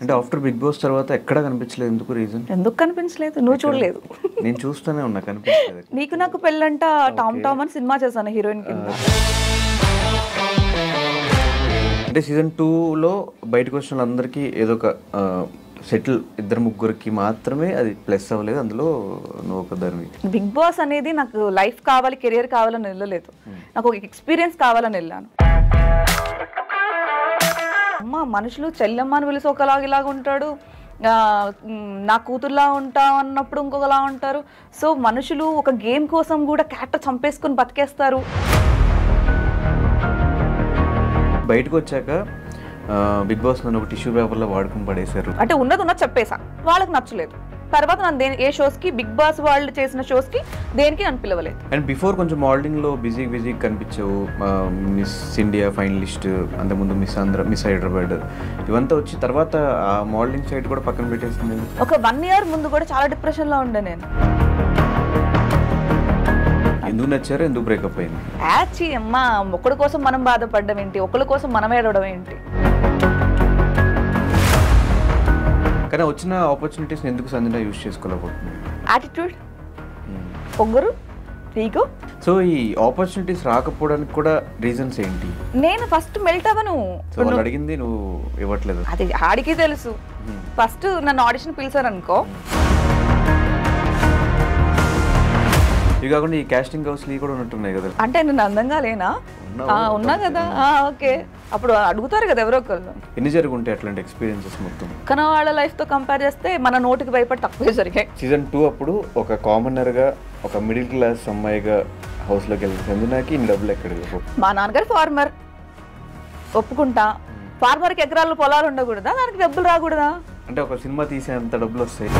అంటే after big boss తర్వాత ఎక్కడ కనిపించలేదు, ఎందుకు రీజన్? ఎందుకు కనిపించలేదు? నువ్వు చూడలేదు. నేను చూస్తూనే ఉన్నా, కనిపించలేదు. నీకు నాకు పెళ్ళంట టామ్ టామ్ అని సినిమా చేశాను హీరోయిన్ కింద. అంటే సీజన్ 2లో బయటకు వచ్చిన వాళ్ళందరికీ ఏదో ఒక సెటిల్, ఇద్దరు ముగ్గురికి మాత్రమే అది ప్లస్ అవ్వలేదు, అందులో నువ్వు ఒక దానివి. బిగ్ బాస్ అనేది నాకు లైఫ్ కావాలి, కెరియర్ కావాలని వెళ్ళలేదు, నాకు ఒక ఎక్స్పీరియన్స్ కావాలని వెళ్ళాను. అమ్మ మనుషులు చెల్లెమ్మ అని పిలిచి ఒకలాగా ఇలాగ ఉంటాడు, నా కూతుర్లా ఉంటా అన్నప్పుడు ఇంకొకలా ఉంటారు. సో మనుషులు ఒక గేమ్ కోసం కూడా క్యారెక్టర్ చంపేసుకొని బతికేస్తారు. బయటకు వచ్చాక బిగ్ బాస్ నన్ను ఒక టిష్యూ పేపర్లో వాడుకుని పడేశారు. అంటే ఉన్నది చెప్పేసా, వాళ్ళకి నచ్చలేదు. తర్వాత నన్ను ఏ షోస్కి, బిగ్ బాస్ వాళ్ళు చేసిన షోస్కి దేనికి నన్ను పిలవలేదు. అండ్ బిఫోర్ కొంచెం మోడలింగ్లో బిజీ కనిపించావు. మిస్ ఇండియా ఫైనలిస్ట్, అంతకుముందు మిస్ ఆంధ్ర, మిస్ హైదరాబాద్, ఇవంతా వచ్చి తర్వాత ఆ మోడలింగ్ సైడ్ కూడా పక్కన పెట్టేసింది. ఒక 1 year ముందు కూడా చాలా డిప్రెషన్లో ఉండే నేను. ఎందుకు నచ్చారు, ఎందుకు బ్రేకప్ అయింది? యాచి అమ్మా, ఒకడి కోసం మనం బాధపడడం ఏంటి, ఒకరి కోసం మనం ఏడవడం ఏంటి? కానీ వచ్చిన ఆపర్చునిటీస్ ఎందుకు సంజన యూజ్ చేసుకోలేకపోతుంది? యాటిట్యూడ్, పొగరు, ఈగో. సో ఈ ఆపర్చునిటీస్ రాకపోవడానికి కూడా రీజన్స్ ఏంటి? నేను ఫస్ట్ మెల్ట్ అవ్వను. వాళ్ళు అడిగింది నువ్వు ఇవ్వట్లేదు, అది ఆడికి తెలుసు. ఫస్ట్ నన్ను ఆడిషన్ పిలిచారు అనుకో. ఇవి కాకుండా ఈ కాస్టింగ్ హౌస్ కూడా ఉన్నట్టున్నాయి కదా. అంటే నేను అందంగా లేనా? ఉన్నా కదా. ఓకే, అప్పుడు అడుగుతారు కదా ఎవరో ఒకళ్ళు. ఎన్ని జరుగుంటాయి అట్లాంటి ఎక్స్పీరియన్సెస్ మొత్తం? కానీ వాళ్ళ లైఫ్తో కంపేర్ చేస్తే మన నోటికి భయపడి తక్కువే జరిగాయి. సీజన్ 2 అప్పుడు ఒక కామనర్గా, ఒక మిడిల్ క్లాస్ అమ్మాయిగా హౌస్లోకి వెళ్తుంది సంజనాకి ఇన్ని డబ్బులు ఎక్కడికి? మా నాన్నగారు ఫార్మర్, ఒప్పుకుంటా. ఫార్మర్కి ఎకరాలు పొలాలు ఉండకూడదా, దానికి డబ్బులు రాకూడదా? అంటే ఒక సినిమా తీసేంత డబ్బులు వస్తాయి.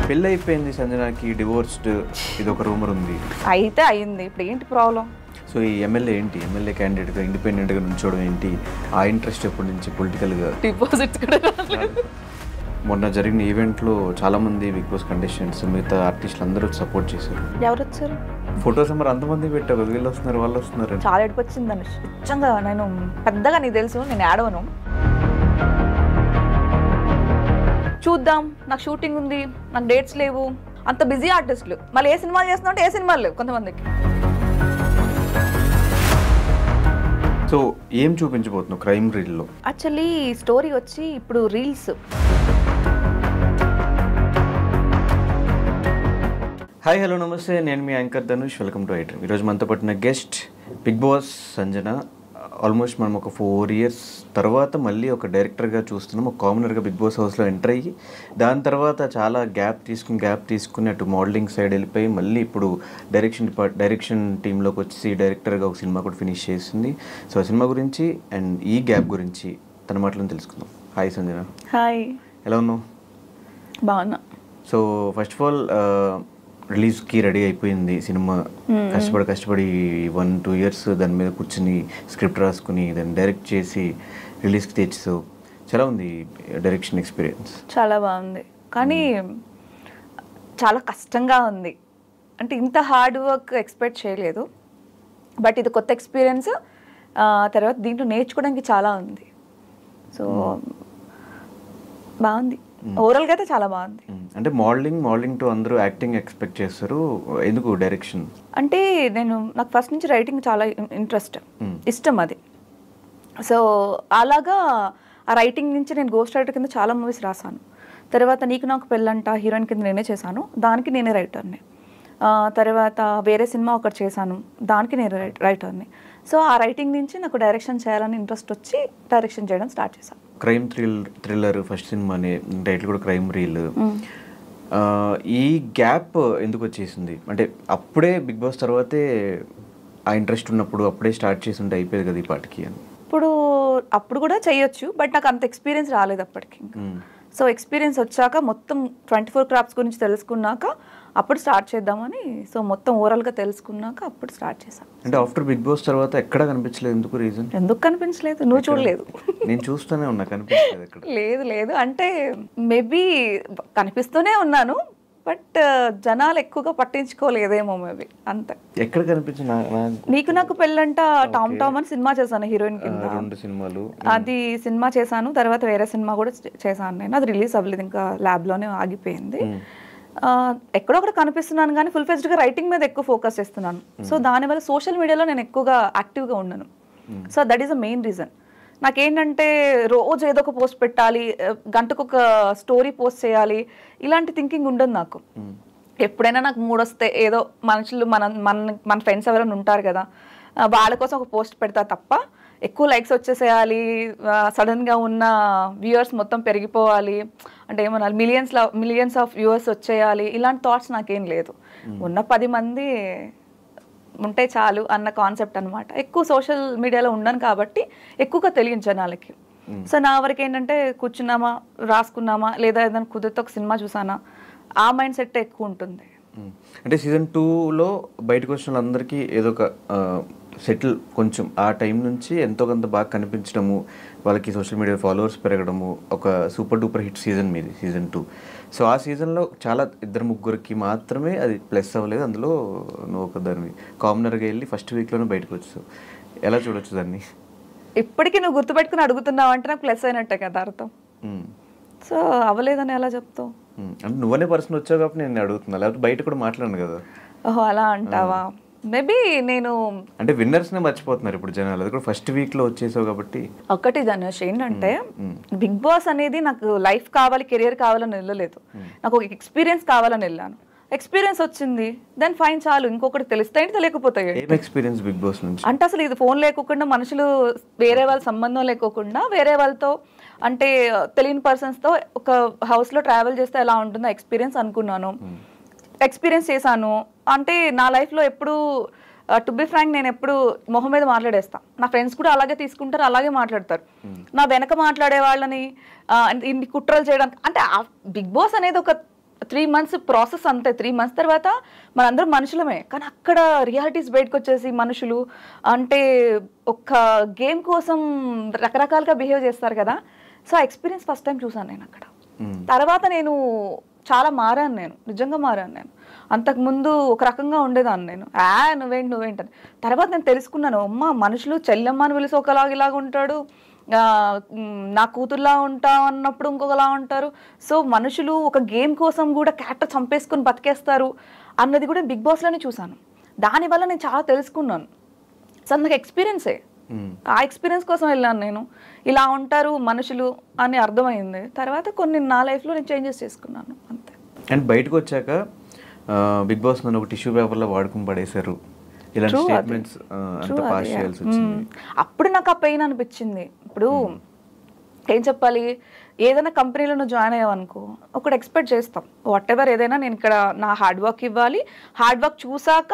పెళ్ళి అయిపోయింది సంజనాకి, డివోర్స్డ్, ఇది ఒక రూమర్ ఉంది. అయితే అయింది, ఇప్పుడు ఏంటి ప్రాబ్లం? సో ఈ ఎమ్మెల్యే ఏంటి, ఎమ్మెల్యే క్యాండిడేట్గా ఇండిపెండెంట్గా నుంచోవడం ఏంటి, ఆ ఇంట్రెస్ట్ ఎప్పటి నుంచి పొలిటికల్గా? డిపాజిట్స్ కూడా రాలేదు. మొన్న జరిగిన ఈవెంట్లో చాలామంది బిగ్ బాస్ కంటెస్టెంట్స్, మిగతా ఆర్టిస్టులు అందరూ సపోర్ట్ చేశారు. ఎవరు వచ్చారు? ఫొటోస్ మరి అంతమంది పెట్టావు, వీళ్ళు వస్తున్నారు, వాళ్ళు వస్తున్నారు. చాలా ఏడుపు వచ్చింది అనుష్, నిజంగా. నేను పెద్దగా నీకు తెలుసు, నేను ఏడవను. చూద్దాం, నాకు షూటింగ్ ఉంది, నాకు డేట్స్ లేవు, అంత బిజీ ఆర్టిస్టులు. మళ్ళీ ఏ సినిమాలు చేస్తున్నా అంటే ఏ సినిమాలు లేవు కొంతమందికి. సో ఏం చూపించబోతున్నావు క్రైమ్ రీల్లో? యాక్చువల్లీ స్టోరీ వచ్చి ఇప్పుడు రీల్స్. హాయ్, హలో, నమస్తే. నేను మీ anchor Dhanush. Welcome to iDream. ఈరోజు మనతో పట్టిన guest big boss Sanjana. Almost మనం ఒక 4 years తర్వాత మళ్ళీ ఒక డైరెక్టర్గా చూస్తున్నాం. ఒక కామనర్గా బిగ్ బాస్ హౌస్లో ఎంటర్ అయ్యి దాని తర్వాత చాలా గ్యాప్ తీసుకుని అటు మోడలింగ్ సైడ్ వెళ్ళిపోయి మళ్ళీ ఇప్పుడు డైరెక్షన్ టీంలోకి వచ్చి డైరెక్టర్గా ఒక సినిమా కూడా ఫినిష్ చేసింది. సో ఆ సినిమా గురించి అండ్ ఈ గ్యాప్ గురించి తన మాటలను తెలుసుకుందాం. హాయ్ సంజన. హాయ్, ఎలా ఉన్నావు? బాగున్నా. సో ఫస్ట్ ఆఫ్ ఆల్ రిలీజ్కి రెడీ అయిపోయింది సినిమా. కష్టపడి 1-2 years దాని మీద కూర్చుని స్క్రిప్ట్ రాసుకుని దాన్ని డైరెక్ట్ చేసి రిలీజ్కి తెచ్చావు. చాలా ఉంది డైరెక్షన్ ఎక్స్పీరియన్స్? చాలా బాగుంది, కానీ చాలా కష్టంగా ఉంది. అంటే ఇంత హార్డ్ వర్క్ ఎక్స్పెక్ట్ చేయలేదు, బట్ ఇది కొత్త ఎక్స్పీరియన్స్. తర్వాత దీంట్లో నేర్చుకోవడానికి చాలా ఉంది. సో బాగుంది, ఓవరాల్గా అయితే చాలా బాగుంది. అంటే మోడలింగ్ టు అందరూ యాక్టింగ్ ఎక్స్పెక్ట్ చేస్తారు, ఎందుకు డైరెక్షన్? అంటే నాకు ఫస్ట్ నుంచి రైటింగ్ చాలా ఇంట్రెస్ట్, ఇష్టం అది. సో అలాగా ఆ రైటింగ్ నుంచి నేను గోస్ట్ రైటర్ కింద చాలా మూవీస్ రాశాను. తర్వాత నీకు నాకు పెళ్ళంట హీరోయిన్ కింద నేనే చేశాను, దానికి నేనే రైటర్ని. తర్వాత వేరే సినిమా ఒకటి చేశాను, దానికి నేను రైటర్ని. సో ఆ రైటింగ్ నుంచి నాకు డైరెక్షన్ చేయాలని ఇంట్రెస్ట్ వచ్చి డైరెక్షన్ చేయడం స్టార్ట్ చేశాను. క్రైమ్ థ్రిల్లర్ ఫస్ట్ సినిమానే, టైటిల్ కూడా క్రైమ్ రీల్. ఈ గ్యాప్ ఎందుకు వచ్చేసింది? అంటే అప్పుడే బిగ్ బాస్ తర్వాతే ఆ ఇంట్రెస్ట్ ఉన్నప్పుడు అప్పుడే స్టార్ట్ చేసి ఉంటే అయిపోయేది కదా ఈ పాటికి అని. అప్పుడు కూడా చేయొచ్చు, బట్ నాకు అంత ఎక్స్పీరియన్స్ రాలేదు అప్పటికి. సో ఎక్స్పీరియన్స్ వచ్చాక మొత్తం 24 క్రాఫ్ట్స్ గురించి తెలుసుకున్నాక అప్పుడు స్టార్ట్ చేద్దామని. సో మొత్తం ఓవరాల్గా తెలుసుకున్నాక అప్పుడు స్టార్ట్ చేశాను. అంటే ఆఫ్టర్ బిగ్ బాస్ తర్వాత ఎక్కడ కనిపించలేదు, ఎందుకు రీజన్? ఎందుకు కనిపించలేదు? నువ్వు చూడలేదు. నేను చూస్తూనే ఉన్నా, కనిపించలేదు ఎక్కడ. లేదు అంటే మేబీ కనిపిస్తూనే ఉన్నాను, బట్ జనాలు ఎక్కువగా పట్టించుకోలేదేమో మేబీ అంతే. ఎక్కడ కనిపించింది నీకు నాకు పెళ్ళంట టామ్ టామ్ అని సినిమా చేశాను హీరోయిన్ కింద. 2 సినిమాలు అది సినిమా చేశాను, తర్వాత వేరే సినిమా కూడా చేశాను నేను. అది రిలీజ్ అవ్వలేదు, ఇంకా ల్యాబ్లోనే ఆగిపోయింది. ఎక్కడో ఒకటి కనిపిస్తున్నాను కానీ ఫుల్ ఫెస్డ్గా రైటింగ్ మీద ఎక్కువ ఫోకస్ చేస్తున్నాను. సో దానివల్ల సోషల్ మీడియాలో నేను ఎక్కువగా యాక్టివ్గా ఉన్నాను. So that is the main reason. నాకేంటంటే రోజు ఏదో ఒక పోస్ట్ పెట్టాలి, గంటకు ఒక స్టోరీ పోస్ట్ చేయాలి, ఇలాంటి థింకింగ్ ఉండదు నాకు. ఎప్పుడైనా నాకు మూడ్ వస్తే ఏదో మనుషులు మన ఫ్రెండ్స్ ఎవరైనా ఉంటారు కదా, వాళ్ళ కోసం ఒక పోస్ట్ పెడతా తప్ప ఎక్కువ లైక్స్ వచ్చేసేయాలి, సడన్గా ఉన్న వ్యూవర్స్ మొత్తం పెరిగిపోవాలి, అంటే ఏమన్నా మిలియన్స్ ఆఫ్ వ్యూవర్స్ వచ్చేయాలి, ఇలాంటి థాట్స్ నాకేం లేదు. ఉన్న 10 మంది ఉంటే చాలు అన్న కాన్సెప్ట్ అనమాట. ఎక్కువ సోషల్ మీడియాలో ఉన్నాను కాబట్టి ఎక్కువగా తెలియదు జనాలకి. సో నా వరకు ఏంటంటే కూర్చున్నామా, రాసుకున్నామా, లేదా ఏదైనా కుదిరితే ఒక సినిమా చూసానా, ఆ మైండ్ సెట్ ఎక్కువ ఉంటుంది. అంటే సీజన్ 2లో బయటకు వచ్చిన వాళ్ళందరికీ ఏదో ఒక సెటిల్ కొంచెం ఆ టైం నుంచి ఎంతో కొంత బాగా కనిపించడము, వాళ్ళకి సోషల్ మీడియా ఫాలోవర్స్ పెరగడము, ఒక సూపర్ డూపర్ హిట్ సీజన్ మీది సీజన్ 2. సో ఆ సీజన్లో చాలా 2-3కి మాత్రమే అది ప్లస్ అవ్వలేదు. అందులో నువ్వు ఒక దాన్ని కామనర్గా వెళ్ళి ఫస్ట్ వీక్లోనే బయటకు వచ్చావు. ఎలా చూడొచ్చు దాన్ని? ఇప్పటికీ నువ్వు గుర్తుపెట్టుకుని అడుగుతున్నావు అంటే నాకు ప్లస్ అయినట్టే కదా అర్థం. సో అవ్వలేదని ఎలా చెప్తావు? అంటే నువ్వనే పర్సన్ వచ్చావు కాబట్టి నేను అడుగుతున్నా, లేకపోతే బయట కూడా మాట్లాడను కదా. ఓహో అలా అంటావా? మేబీ నేను అంటే విన్నర్స్నే మర్చిపోతున్నారు ఇప్పుడు జనాలు, అది కూడా ఫస్ట్ వీక్లో వచ్చేసావు కాబట్టి. ఒకటి ధనుష్ ఏంటంటే బిగ్ బాస్ అనేది నాకు లైఫ్ కావాలి, కెరియర్ కావాలని వెళ్ళలేదు, నాకు ఒక ఎక్స్పీరియన్స్ కావాలని వెళ్ళాను. ఎక్స్పీరియన్స్ వచ్చింది, దెన్ ఫైన్ చాలు. ఇంకొకటి తెలిస్తే ఏంటి తెలియకపోతాయి. ఎక్స్పీరియన్స్ బిగ్ బాస్ నుంచి అంటే అసలు ఇది ఫోన్ లేకుండా మనుషులు వేరే వాళ్ళ సంబంధం లేకోకుండా వేరే వాళ్ళతో అంటే తెలియని పర్సన్స్తో ఒక హౌస్లో ట్రావెల్ చేస్తే ఎలా ఉంటుందో ఎక్స్పీరియన్స్ అనుకున్నాను, ఎక్స్పీరియన్స్ చేశాను. అంటే నా లైఫ్లో ఎప్పుడు టు బి ఫ్రాంక్ నేను ఎప్పుడు మొహం మీద మాట్లాడేస్తాను. నా ఫ్రెండ్స్ కూడా అలాగే తీసుకుంటారు, అలాగే మాట్లాడతారు. నా వెనక మాట్లాడే వాళ్ళని ఇన్ని కుట్రలు చేయడానికి అంటే బిగ్ బాస్ అనేది ఒక 3 months ప్రాసెస్ అంతే. 3 months తర్వాత మనందరం మనుషులమే, కానీ అక్కడ రియాలిటీస్ బయటకు వచ్చేసి మనుషులు అంటే ఒక గేమ్ కోసం రకరకాలుగా బిహేవ్ చేస్తారు కదా. సో ఆ ఎక్స్పీరియన్స్ ఫస్ట్ టైం చూసాను నేను అక్కడ. తర్వాత నేను చాలా మారాను, నేను నిజంగా మారాను. నేను అంతకుముందు ఒక రకంగా ఉండేదాన్ని, నేను నువ్వేంటని. తర్వాత నేను తెలుసుకున్నాను, అమ్మ మనుషులు చెల్లెమ్మ అని పిలిచి ఇలాగ ఉంటాడు, నా కూతుర్లా ఉంటా అన్నప్పుడు ఇంకొకలా ఉంటారు. సో మనుషులు ఒక గేమ్ కోసం కూడా క్యారెక్టర్ చంపేసుకుని బతికేస్తారు అన్నది కూడా బిగ్ బాస్లోనే చూసాను. దానివల్ల నేను చాలా తెలుసుకున్నాను. సో నాకు ఎక్స్పీరియన్సే, ఆ ఎక్స్పీరియన్స్ కోసం వెళ్ళాను నేను. ఇలా ఉంటారు మనుషులు అని అర్థమైంది. తర్వాత కొన్ని నా లైఫ్లో నేను చేంజెస్ చేసుకున్నాను అంతే. అండ్ బయటకు వచ్చాక బిగ్ బాస్ నన్ను ఒక టిష్యూ పేపర్లో వాడుకుని పడేశారు, ఇలాంటి స్టేట్మెంట్స్ అంత పాస్ చేయాల్సి వచ్చింది. అప్పుడు నాకు ఆ పెయిన్ అనిపించింది. ఇప్పుడు ఏం చెప్పాలి, ఏదైనా కంపెనీలో నువ్వు జాయిన్ అయ్యావనుకో ఒకటి ఎక్స్పెక్ట్ చేస్తాం, వాట్ ఎవర్ ఏదైనా నేను ఇక్కడ నా హార్డ్ వర్క్ ఇవ్వాలి, హార్డ్ వర్క్ చూసాక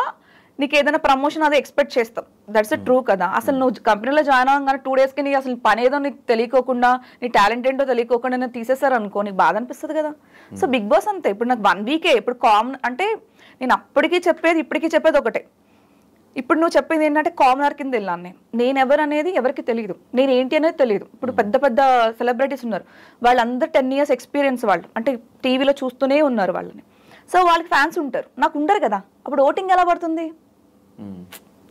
నీకు ఏదైనా ప్రమోషన్ అదే ఎక్స్పెక్ట్ చేస్తాం. దట్స్ ట్రూ కదా. అసలు నువ్వు కంపెనీలో జాయిన్ అవ్వగానే 2 daysకి నీకు అసలు పని ఏదో నీకు తెలియకోకుండా, నీ టాలెంట్ ఏంటో తెలియకోకుండా నేను తీసేశారు అనుకో, నీకు బాధ అనిపిస్తుంది కదా. సో బిగ్ బాస్ అంతే. ఇప్పుడు నాకు 1 week ఇప్పుడు కామన్ అంటే నేను అప్పటికీ చెప్పేది ఇప్పటికీ చెప్పేది ఒకటే. ఇప్పుడు నువ్వు చెప్పింది ఏంటంటే కామనర్ కింద వెళ్ళాను నేను ఎవరు అనేది ఎవరికి తెలియదు, నేను ఏంటి అనేది తెలియదు. ఇప్పుడు పెద్ద పెద్ద సెలబ్రిటీస్ ఉన్నారు, వాళ్ళందరూ 10 years ఎక్స్పీరియన్స్, వాళ్ళు అంటే టీవీలో చూస్తూనే ఉన్నారు వాళ్ళని. సో వాళ్ళకి ఫ్యాన్స్ ఉంటారు, నాకు ఉండరు కదా. అప్పుడు ఓటింగ్ ఎలా పడుతుంది?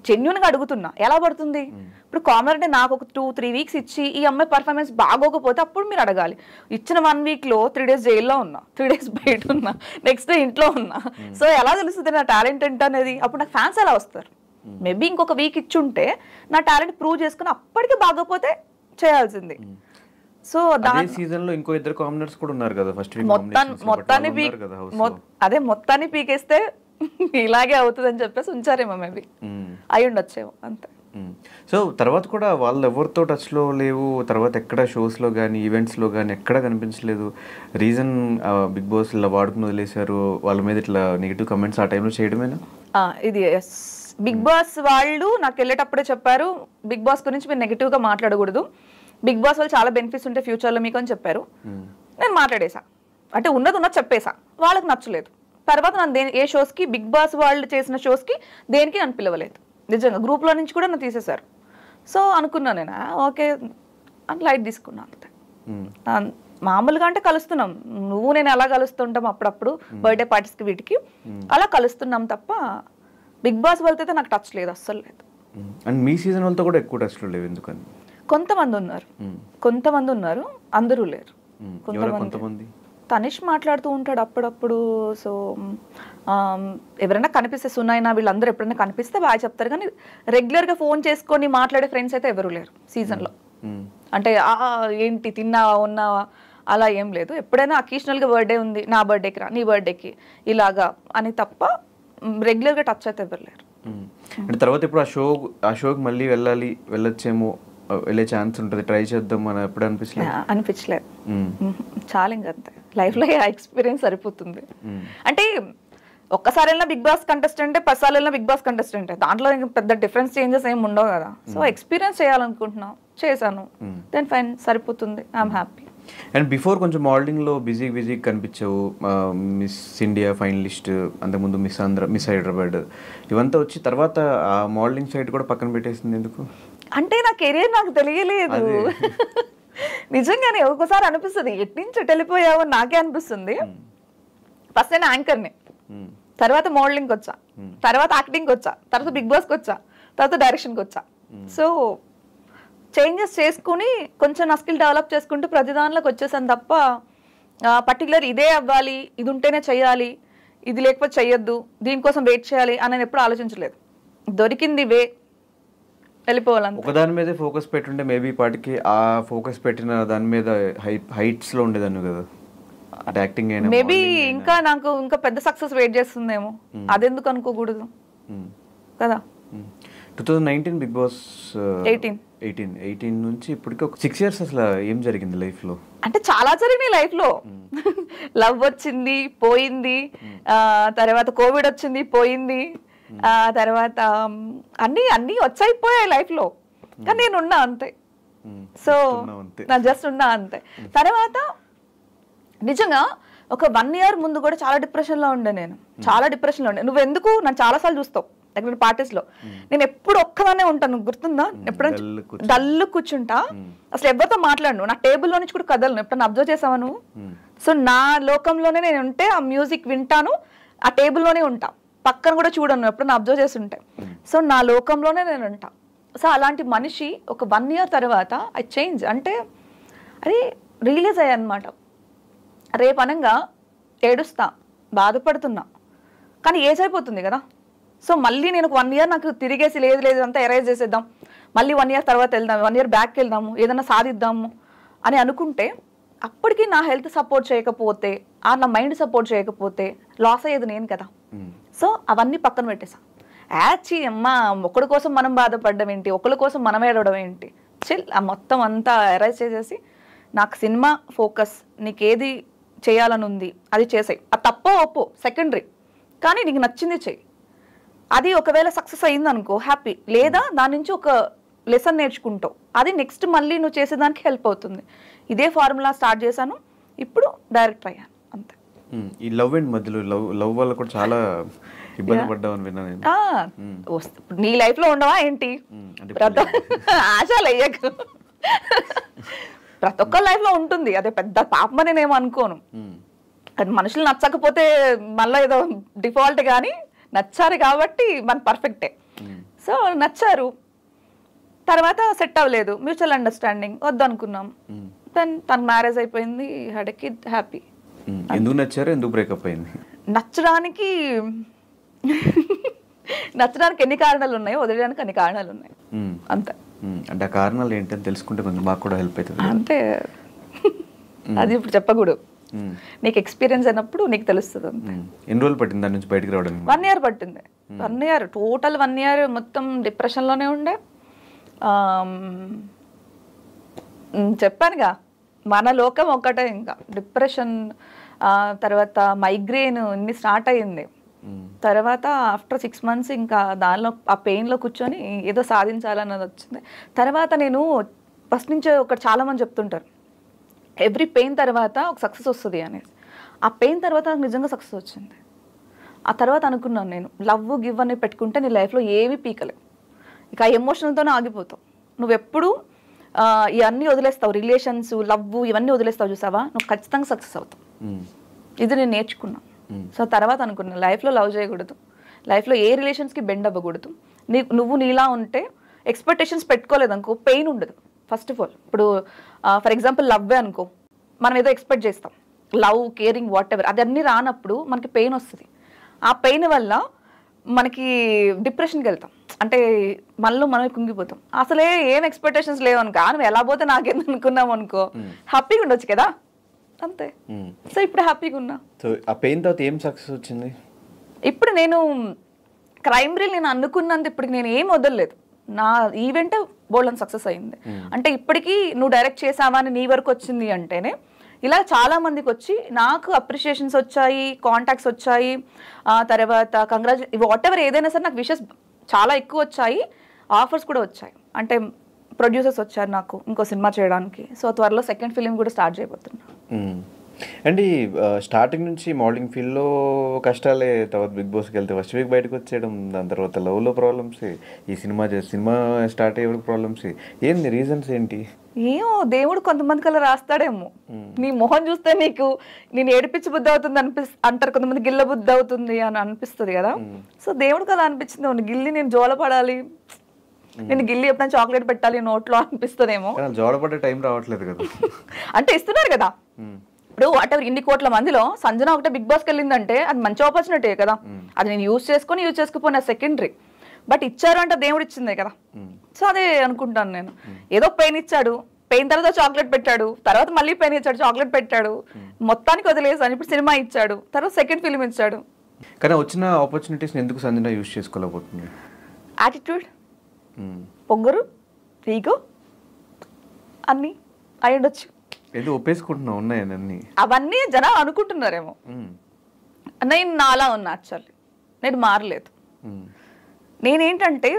జెన్యున్గా అడుగుతున్నా, ఎలా పడుతుంది? ఇప్పుడు కామనర్ అంటే నాకు ఒక 2-3 weeks ఇచ్చి ఈ అమ్మాయి పర్ఫార్మెన్స్ బాగోకపోతే అప్పుడు మీరు అడగాలి. ఇచ్చిన 1 weekలో 3 days జైల్లో ఉన్నా, 3 days బయట ఉన్నా, నెక్స్ట్ డే ఇంట్లో ఉన్నా. సో ఎలా తెలుస్తుంది నా టాలెంట్ ఏంటి అనేది? అప్పుడు నాకు ఫ్యాన్స్ ఎలా వస్తారు? మేబీ ఇంకొక వీక్ ఇచ్చుంటే నా టాలెంట్ ప్రూవ్ చేసుకుని అప్పటికి బాగోపోతే చేయాల్సింది. సో దాని సీజన్ లో ఇంకో 2 కామనర్స్ కూడా ఉన్నారు కదా ఫస్ట్ వీక్. మొత్తాన్ని పీకేస్తే ఇలాగే అవుతుందని చెప్పేసి ఉంచారేమో, మేబీ అయి ఉండొచ్చేమో అంతే. సో తర్వాత కూడా వాళ్ళు ఎవరితో టచ్లో లేవు, తర్వాత ఎక్కడ షోస్లో కానీ ఈవెంట్స్లో కానీ ఎక్కడ కనిపించలేదు. రీజన్ బిగ్ బాస్ ఇలా వాడుకుని వదిలేశారు, వాళ్ళ మీద ఇట్లా నెగిటివ్ కమెంట్స్ ఆ టైంలో చేయడమేనా? ఇది ఎస్, బిగ్ బాస్ వాళ్ళు నాకు వెళ్ళేటప్పుడే చెప్పారు, బిగ్ బాస్ గురించి మీరు నెగిటివ్గా మాట్లాడకూడదు, బిగ్ బాస్ వాళ్ళు చాలా బెనిఫిట్స్ ఉంటాయి ఫ్యూచర్లో మీకు అని చెప్పారు. నేను మాట్లాడేసా, అంటే ఉన్నది చెప్పేసా. వాళ్ళకి నచ్చలేదు. తర్వాత నన్ను ఏ షోస్కి, బిగ్ బాస్ వాళ్ళు చేసిన షోస్కి దేనికి నన్ను పిలవలేదు. నిజంగా గ్రూప్లో నుంచి కూడా నన్ను తీసేశారు. సో అనుకున్నా నేను ఓకే అని లైట్ తీసుకున్నా అంతే. మామూలుగా అంటే కలుస్తున్నాం, నువ్వు నేను అలా కలుస్తుంటాం అప్పుడప్పుడు బర్త్డే పార్టీస్కి వీటికి, అలా కలుస్తున్నాం తప్ప బిగ్ బాస్ వాళ్ళతో అయితే నాకు టచ్ లేదు, అస్సలు లేదు. అండ్ మీ సీజన్ వాళ్ళతో కూడా ఎక్కువ టచ్లో లేవు ఎందుకని? కొంతమంది ఉన్నారు, అందరూ లేరు. కొంతమంది తనిష్ మాట్లాడుతూ ఉంటాడు అప్పుడప్పుడు. సో ఎవరైనా కనిపిస్తే, సునైనా వీళ్ళందరూ ఎప్పుడైనా కనిపిస్తే బాగా చెప్తారు, కానీ రెగ్యులర్గా ఫోన్ చేసుకొని మాట్లాడే ఫ్రెండ్స్ అయితే ఎవరు లేరు సీజన్లో. అంటే ఏంటి తిన్నావా ఉన్నావా అలా ఏం లేదు. ఎప్పుడైనా అకేషనల్గా బర్త్డే ఉంది, నా బర్త్డేకి రా, నీ బర్త్డేకి ఇలాగా అని తప్ప రెగ్యులర్గా టచ్ అయితే ఎవరు లేరు. అంటే తర్వాత ఇప్పుడు ఆ షోకి మళ్ళీ వెళ్ళొచ్చేమో, వెళ్ళే ఛాన్స్ ఉంటుంది, ట్రై చేద్దాం అని ఎప్పుడు అనిపించలేదు. చాలా ఇంకంతే, లైఫ్లో ఆ ఎక్స్పీరియన్స్ సరిపోతుంది. అంటే ఒక్కసారి వెళ్ళినా బిగ్ బాస్ కంటెస్టెంట్, 10 సార్లు వెళ్ళినా బిగ్ బాస్ కంటెస్టెంట్, దాంట్లో పెద్ద డిఫరెన్స్ చేంజెస్ ఏమి ఉండవు కదా. సో ఎక్స్పీరియన్స్ చేయాలనుకుంటున్నాను, చేశాను, దెన్ ఫైన్, సరిపోతుంది, ఐఎమ్ హ్యాపీ. అండ్ బిఫోర్ కొంచెం మోడలింగ్లో బిజీ కనిపించావు, మిస్ ఇండియా ఫైనలిస్ట్, అంతకుముందు మిస్ ఆంధ్ర, మిస్ హైదరాబాద్, ఇవంతా వచ్చి తర్వాత ఆ మోడలింగ్ సైడ్ కూడా పక్కన పెట్టేసింది ఎందుకు? అంటే నా కెరీర్ నాకు తెలియలేదు నిజంగానే. ఒక్కోసారి అనిపిస్తుంది ఎట్నుంచి వెళ్ళిపోయావు నాకే అనిపిస్తుంది. ఫస్ట్ నేను యాంకర్ని, తర్వాత మోడలింగ్కి వచ్చా, తర్వాత యాక్టింగ్కి వచ్చా, తర్వాత బిగ్ బాస్కి వచ్చా, తర్వాత డైరెక్షన్కి వచ్చా. సో చేంజెస్ చేసుకుని కొంచెం నా స్కిల్ డెవలప్ చేసుకుంటూ ప్రతి దానిలోకి వచ్చేసాను తప్ప పర్టికులర్ ఇదే అవ్వాలి, ఇది ఉంటేనే చెయ్యాలి, ఇది లేకపోతే చెయ్యొద్దు, దీనికోసం వెయిట్ చేయాలి అని నేను ఎప్పుడు ఆలోచించలేదు. దొరికింది వే, వెళ్ళిపోవాలని. ఒకదాని మీదే ఫోకస్ పెట్టుంటే మేబీ పాటికి ఆ ఫోకస్ పెట్టిన దాని మీద హైట్స్లో ఉండేదాన్ని కదా. యాక్టింగ్ అయినా మేబీ ఇంకా నాకు ఇంకా పెద్ద సక్సెస్ వెయిట్ చేస్తుందేమో, అదెందుకు అనుకోకూడదు కదా. 2019 బిగ్ బాస్ 18 నుంచి ఇప్పటికి ఒక 6 years అసలు ఏం జరిగింది లైఫ్లో? అంటే చాలా జరిగినాయి లైఫ్లో. లవ్ వచ్చింది పోయింది, తర్వాత కోవిడ్ వచ్చింది పోయింది, తర్వాత అన్నీ వచ్చైపోయాయి లైఫ్లో, కానీ నేను ఉన్నా అంతే. సో నా జస్ట్ ఉన్నా అంతే. తర్వాత నిజంగా ఒక 1 year ముందు కూడా చాలా డిప్రెషన్లో ఉండే, నేను చాలా డిప్రెషన్లో ఉండే. నువ్వెందుకు నన్ను చాలాసార్లు చూస్తావు దగ్గర పార్టీస్లో, నేను ఎప్పుడు ఒక్కదానే ఉంటాను, గుర్తుందా? ఎప్పుడైనా డల్లు కూర్చుంటా, అసలు ఎవరితో మాట్లాడను, నా టేబుల్లో నుంచి కూడా కదలను. ఎప్పుడన్నా అబ్జర్వ్ చేసావా నువ్వు? సో నా లోకంలోనే నేను ఉంటే, ఆ మ్యూజిక్ వింటాను, ఆ టేబుల్లోనే ఉంటా, పక్కన కూడా చూడను, ఎప్పుడన్నా అబ్జర్వ్ చేస్తుంటే. సో నా లోకంలోనే నేను ఉంటా. సో అలాంటి మనిషి ఒక 1 year తర్వాత ఐ చేంజ్. అంటే అది రియలైజ్ అయ్యా అనమాట. రేపు అనంగా ఏడుస్తా, బాధపడుతున్నా, కానీ ఏజ్ అయిపోతుంది కదా. సో మళ్ళీ నేను 1 year నాకు తిరిగేసి లేదు అంతా ఎరేజ్ చేసేద్దాం, మళ్ళీ 1 year తర్వాత వెళ్దాం, 1 year బ్యాక్ వెళ్దాము, ఏదైనా సాధిద్దాము అని అనుకుంటే, అప్పటికి నా హెల్త్ సపోర్ట్ చేయకపోతే, నా మైండ్ సపోర్ట్ చేయకపోతే లాస్ అయ్యేది నేను కదా. సో అవన్నీ పక్కన పెట్టేసా. అమ్మ ఒకడి కోసం మనం బాధపడడం ఏంటి, ఒకరి కోసం మనం ఏడవడం ఏంటి, చిల్, ఆ మొత్తం అంతా ఎరేజ్ చేసేసి, నాకు సినిమా ఫోకస్, నీకేది చేయాలని ఉంది అది చేసాయి, అది తప్పో ఒప్పో సెకండరీ, కానీ నీకు నచ్చింది చెయ్యి. అది ఒకవేళ సక్సెస్ అయ్యింది అనుకో హ్యాపీ, లేదా దాని నుంచి ఒక లెసన్ నేర్చుకుంటావు, అది నెక్స్ట్ మళ్ళీ నువ్వు చేసేదానికి హెల్ప్ అవుతుంది. ఇదే ఫార్ములా స్టార్ట్ చేశాను, ఇప్పుడు డైరెక్టర్ అయ్యాను అంతే. ఈ లవ్ అండ్ మధ్యలో లవ్ వల్ల కూడా చాలా ఇబ్బంది పడ్డామని విన్నాను. నీ లైఫ్లో ఉండవా ఏంటి? ఆశలు అయ్యాక ప్రతి ఒక్కరి లైఫ్లో ఉంటుంది, అదే పెద్ద పాపమని నేను అనుకోను. అది మనుషులు నచ్చకపోతే మళ్ళీ ఏదో డిఫాల్ట్, కానీ నచ్చారు కాబట్టి మన పర్ఫెక్టే. సో నచ్చారు, తర్వాత సెట్ అవ్వలేదు, మ్యూచువల్ అండర్స్టాండింగ్ వద్దు అనుకున్నాం, దెన్ తన మ్యారేజ్ అయిపోయింది, హ్యాడ్ ఎ కిడ్, హ్యాపీ. ఎందుకు నచ్చారు, ఎందుకు బ్రేకప్ అయింది? నచ్చడానికి ఎన్ని కారణాలు ఉన్నాయో, వదిలేయడానికి అన్ని కారణాలు ఉన్నాయి అంతే. అంటే ఆ కారణాలు ఏంటని తెలుసుకుంటే కొంచెం మాకు కూడా హెల్ప్ అవుతుంది అంటే. అది ఇప్పుడు చెప్పకూడదు, నీకు ఎక్స్పీరియన్స్ అయినప్పుడు నీకు తెలుస్తుంది. ఎన్ని రోజులు పట్టింది దాని నుంచి బయటకు రావడానికి? 1 year పట్టింది. 1 year టోటల్ 1 year మొత్తం డిప్రెషన్లోనే ఉండే. చెప్పానుగా మన లోకం ఒక్కటే, ఇంకా డిప్రెషన్, తర్వాత మైగ్రేన్ ఇన్ని స్టార్ట్ అయ్యింది. తర్వాత ఆఫ్టర్ 6 months ఇంకా దానిలో ఆ పెయిన్లో కూర్చొని ఏదో సాధించాలన్నది వచ్చింది. తర్వాత నేను ఫస్ట్ నుంచి ఒకటి చాలామంది చెప్తుంటారు, ఎవ్రీ పెయిన్ తర్వాత ఒక సక్సెస్ వస్తుంది అనేసి. ఆ పెయిన్ తర్వాత నాకు నిజంగా సక్సెస్ వచ్చింది. ఆ తర్వాత అనుకున్నాను, నేను లవ్ గివ్ అని పెట్టుకుంటే నీ లైఫ్లో ఏమీ పీకలేవు, ఇక ఆ ఎమోషనల్తోనే ఆగిపోతావు. నువ్వెప్పుడు ఇవన్నీ వదిలేస్తావు, రిలేషన్స్, లవ్ ఇవన్నీ వదిలేస్తావు చూసావా, నువ్వు ఖచ్చితంగా సక్సెస్ అవుతావు. ఇది నేను నేర్చుకున్నా. సో తర్వాత అనుకున్నా లైఫ్లో లవ్ చేయకూడదు, లైఫ్లో ఏ రిలేషన్స్కి బెండ్ అవ్వకూడదు. నువ్వు నీలా ఉంటే ఎక్స్పెక్టేషన్స్ పెట్టుకోలేదు అనుకో, పెయిన్ ఉండదు. ఫస్ట్ ఆఫ్ ఆల్ ఇప్పుడు ఫర్ ఎగ్జాంపుల్ లవ్వే అనుకో, మనం ఏదో ఎక్స్పెక్ట్ చేస్తాం, లవ్, కేరింగ్, వాట్ ఎవర్, అది అన్నీ రానప్పుడు మనకి పెయిన్ వస్తుంది. ఆ పెయిన్ వల్ల మనకి డిప్రెషన్కి వెళ్తాం, అంటే మనలో మనం కుంగిపోతాం. అసలే ఏం ఎక్స్పెక్టేషన్స్ లేవు అనుకో, నువ్వు ఎలా పోతే నాకేంది అనుకున్నాం అనుకో, హ్యాపీగా ఉండొచ్చు కదా, అంతే. సో ఇప్పుడు హ్యాపీగా ఉన్నా. సో ఆ పెయిన్ తర్వాత ఏం సక్సెస్ వచ్చింది? ఇప్పుడు నేను క్రైమ్ రీల్ నేను అనుకున్నంత ఇప్పటికి నేను ఏం వదలలేదు. నా ఈవెంట్ బోల్డ్ సక్సెస్ అయింది. అంటే ఇప్పటికీ నువ్వు డైరెక్ట్ చేసావా అని నీ వరకు వచ్చింది అంటేనే ఇలా చాలా మందికి వచ్చి నాకు అప్రిషియేషన్స్ వచ్చాయి, కాంటాక్ట్స్ వచ్చాయి, తర్వాత వాట్ ఎవర్ ఏదైనా సరే నాకు విషెస్ చాలా ఎక్కువ వచ్చాయి, ఆఫర్స్ కూడా వచ్చాయి. అంటే ప్రొడ్యూసర్స్ వచ్చారు నాకు ఇంకో సినిమా చేయడానికి. సో త్వరలో సెకండ్ ఫిలిం కూడా స్టార్ట్ చేయబోతున్నా. అండ్ స్టార్టింగ్ నుంచి మోడలింగ్ ఫీల్డ్లో కష్టాలే, తర్వాత బిగ్ బాస్కి వెళ్తే ఫస్ట్ వీక్ బయటకు వచ్చేయడం, దాని తర్వాత లవ్లో ప్రాబ్లమ్స్, ఈ సినిమా స్టార్ట్ అయ్యే ప్రాబ్లమ్స్, ఏంది రీజన్స్ ఏంటి? ఏమో దేవుడు కొంతమంది కల్లా రాస్తాడేమో. నీ మొహం చూస్తే నీకు నేను ఏడిపించి బుద్ధి అవుతుంది అంటారు, కొంతమంది గిల్ల బుద్ధి అవుతుంది అని అనిపిస్తుంది కదా. సో దేవుడికి అలా అనిపించింది, గిల్లి నేను జోలపడాలి, నేను గిల్లి ఎప్పుడైనా చాక్లెట్ పెట్టాలి నోట్లో అనిపిస్తుందేమో. జోలపడే టైం రావట్లేదు కదా. అంటే ఇస్తున్నారు కదా, ఇప్పుడు వాటెవర్ ఇన్ని కోట్ల మందిలో సంజన ఒకటే బిగ్ బాస్కి వెళ్ళిందంటే అది మంచి ఆపర్చునిటీ కదా. అది నేను యూజ్ చేసుకోపోయినా సెకండరీ, బట్ ఇచ్చారు అంటే దేవుడు ఇచ్చిందే కదా. సో అదే అనుకుంటాను నేను. ఏదో పెయిన్ ఇచ్చాడు, పెయిన్ తర్వాత చాక్లెట్ పెట్టాడు, తర్వాత మళ్ళీ పెయిన్ ఇచ్చాడు, చాక్లెట్ పెట్టాడు, మొత్తానికి వదిలేసాను. ఇప్పుడు సినిమా ఇచ్చాడు, తర్వాత సెకండ్ ఫిలిం ఇచ్చాడు. కానీ వచ్చిన ఆపర్చునిటీస్ ఎందుకు సంజన యూజ్ చేసుకోలేకపోతుంది? యాటిట్యూడ్, పొంగరు, ఈగో అన్నీ అయి ఉండొచ్చు. ఏదో ఒప్పేసుకుంటున్నావు ఉన్నాయని అవన్నీ జనాలు అనుకుంటున్నారేమో. నేను నాలా ఉన్నా, యాక్చువల్లీ నేను మారలేదు. నేనేంటంటే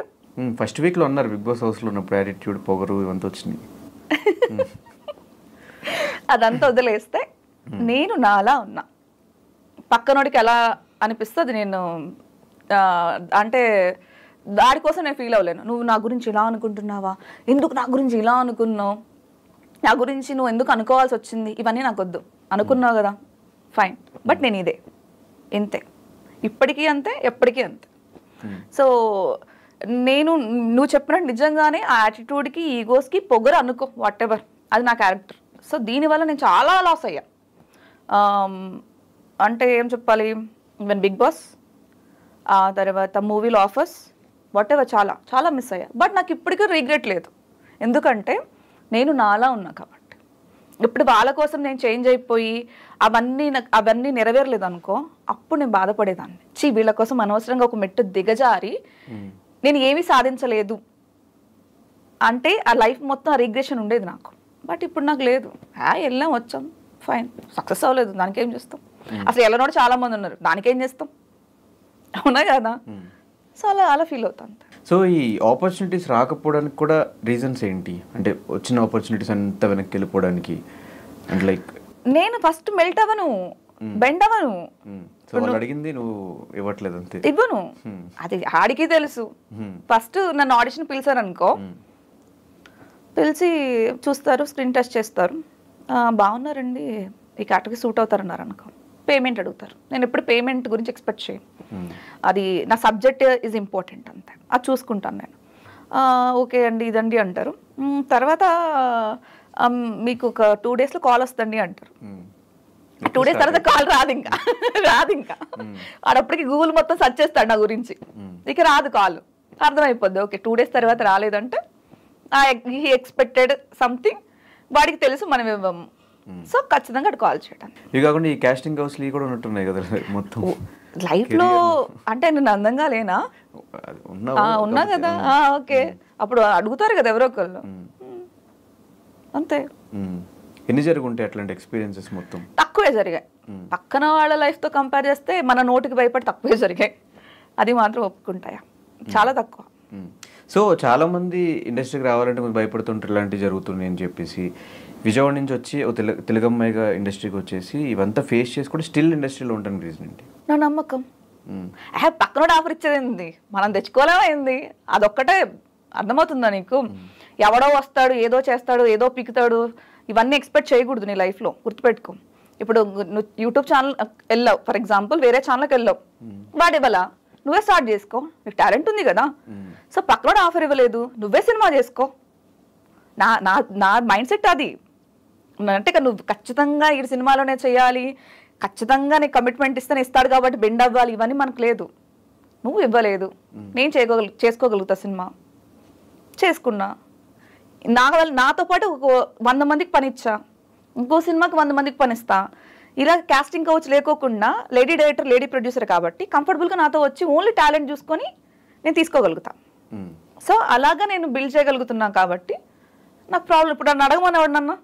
ఫస్ట్ వీక్లో ఉన్నారు బిగ్ బాస్ హౌస్లో ఉన్నప్పుడు యాటిట్యూడ్, పొగరు ఇవంతా వచ్చినాయి. అదంతా వదిలేస్తే నేను నాలా ఉన్నా. పక్కనోడికి ఎలా అనిపిస్తుంది నేను అంటే దానికోసం నేను ఫీల్ అవ్వలేను. నువ్వు నా గురించి ఇలా అనుకుంటున్నావా, ఎందుకు నా గురించి ఇలా అనుకున్నావు, నా గురించి నువ్వు ఎందుకు అనుకోవాల్సి వచ్చింది, ఇవన్నీ నాకు వద్దు. అనుకున్నావు కదా ఫైన్, బట్ నేను ఇదే ఇంతే, ఇప్పటికీ అంతే, ఎప్పటికీ అంతే. సో నువ్వు చెప్పినట్టు నిజంగానే ఆ యాటిట్యూడ్కి, ఈగోస్కి పొగరు అనుకో, వాట్ ఎవర్, అది నా క్యారెక్టర్. సో దీనివల్ల నేను చాలా లాస్ అయ్యా. అంటే ఏం చెప్పాలి, ఈవెన్ బిగ్ బాస్, ఆ తర్వాత మూవీలో ఆఫర్స్, వాట్ ఎవర్, చాలా చాలా మిస్ అయ్యా. బట్ నాకు ఇప్పటికీ రిగ్రెట్ లేదు, ఎందుకంటే నేను నాలా ఉన్నా కాబట్టి. ఇప్పుడు వాళ్ళ కోసం నేను చేంజ్ అయిపోయి అవన్నీ నెరవేరలేదు అనుకో, అప్పుడు నేను బాధపడేదాన్ని. వీళ్ళ కోసం అనవసరంగా ఒక మెట్టు దిగజారి నేను ఏమీ సాధించలేదు అంటే ఆ లైఫ్ మొత్తం రిగ్రెషన్ ఉండేది నాకు. బట్ ఇప్పుడు నాకు లేదు. వెళ్ళాం వచ్చాం ఫైన్, సక్సెస్ అవ్వలేదు, దానికేం చేస్తాం. అసలు వెళ్ళనోడు చాలా మంది ఉన్నారు, దానికేం చేస్తాం, అవునా కదా. సో అలా ఫీల్ అవుతాను. సో ఈ ఆపర్చునిటీస్ రాకపోవడానికి కూడా రీజన్స్ ఏంటి? అంటే వచ్చిన ఆపర్చునిటీస్ అంతా వెనక్కి వెళ్ళిపోవడానికి, అండ్ లైక్ నేను ఫస్ట్ మెల్ట్ అవ్వను, బెండ్ అవ్వను. సో వాళ్ళు అడిగింది నువ్వు ఇవ్వట్లేదు అంతే, ఇవ్వను. అది ఆడికి తెలుసు. ఫస్ట్ నన్ను ఆడిషన్ పిలిచారు అనుకో, పిలిచి చూస్తారు, స్క్రీన్ టెస్ట్ చేస్తారు, బాగున్నారండి, ఈ కేటగిరీ సూట్ అవుతారన్నారు అనుకో, పేమెంట్ అడుగుతారు. నేను ఎప్పుడు పేమెంట్ గురించి ఎక్స్పెక్ట్ చేయను, అది నా సబ్జెక్ట్ ఈజ్ ఇంపార్టెంట్ అంతే, అది చూసుకుంటాను నేను. ఓకే అండి ఇదండి అంటారు. తర్వాత మీకు ఒక 2 daysలో కాల్ వస్తుంది అంటారు. 2 days తర్వాత కాల్ రాదు ఇంకా ఆడప్పటికి గూగుల్ మొత్తం సెర్చ్ చేస్తాడు నా గురించి, ఇక రాదు కాల్, అర్థమైపోద్ది. ఓకే 2 days తర్వాత రాలేదంటే హీ ఎక్స్పెక్టెడ్ సంథింగ్, వాడికి తెలుసు మనం ఇవ్వము. సో ఖచ్చితంగా అటు కాల్ చేయడానికి. ఇవి కాకుండా ఈ కాస్టింగ్ హౌస్లు కూడా ఉన్నట్టున్నాయి కదా మొత్తం లైఫ్లో. అంటే నేను అందంగా లేనా? ఉన్నా కదా. ఓకే, అప్పుడు అడుగుతారు కదా ఎవరో ఒకళ్ళు, అంతే. ఎన్ని జరుగుంటాయి అట్లాంటి ఎక్స్పీరియన్సెస్? మొత్తం తక్కువే జరిగాయి. పక్కన వాళ్ళ లైఫ్తో కంపేర్ చేస్తే మన నోటికి భయపడి తక్కువే జరిగాయి, అది మాత్రం ఒప్పుకుంటాయా, చాలా తక్కువ. సో చాలామంది ఇండస్ట్రీకి రావాలంటే కొంచెం భయపడుతుంటారు ఇలాంటివి జరుగుతున్నాయి అని చెప్పేసి. విజయవాడ నుంచి వచ్చి తెలుగమ్మాయిగా ఇండస్ట్రీకి వచ్చేసి ఇవంతా ఫేస్ చేసి కూడా స్టిల్ ఇండస్ట్రీలో ఉంటాను రీజన్ ఏంటి? నా నమ్మకం. పక్కన ఆఫర్ ఇచ్చేది ఏంది, మనం తెచ్చుకోలేమైంది, అదొక్కటే అర్థమవుతుందా నీకు? ఎవడో వస్తాడు, ఏదో చేస్తాడు, ఏదో పిక్కుతాడు, ఇవన్నీ ఎక్స్పెక్ట్ చేయకూడదు నీ లైఫ్లో. గుర్తుపెట్టుకో. ఇప్పుడు నువ్వు యూట్యూబ్ ఛానల్ వెళ్ళావు ఫర్ ఎగ్జాంపుల్, వేరే ఛానల్కి వెళ్ళావు, వాడు ఇవ్వాలా, నువ్వే స్టార్ట్ చేసుకో, నీకు టాలెంట్ ఉంది కదా. సో పక్కన ఆఫర్ ఇవ్వలేదు, నువ్వే సినిమా చేసుకో. నా నా నా మైండ్ సెట్ అది. అంటే నువ్వు ఖచ్చితంగా ఈ సినిమాలోనే చేయాలి, ఖచ్చితంగా నీకు కమిట్మెంట్ ఇస్తేనే ఇస్తాడు కాబట్టి బెండ్ అవ్వాలి, ఇవన్నీ మనకు లేదు. నువ్వు ఇవ్వలేదు, నేను చేసుకోగలుగుతా సినిమా, చేసుకున్నా. నాతో పాటు 100 మందికి పని ఇచ్చా, ఇంకో సినిమాకి 100 మందికి పని ఇస్తా. ఇలా కాస్టింగ్ కౌచ్ లేకోకుండా లేడీ డైరెక్టర్, లేడీ ప్రొడ్యూసర్ కాబట్టి కంఫర్టబుల్గా నాతో వచ్చి ఓన్లీ టాలెంట్ చూసుకొని నేను తీసుకోగలుగుతా. సో అలాగా నేను బిల్డ్ చేయగలుగుతున్నాను కాబట్టి నాకు ప్రాబ్లం. ఇప్పుడు నన్ను అడగమని ఎవడన్నా,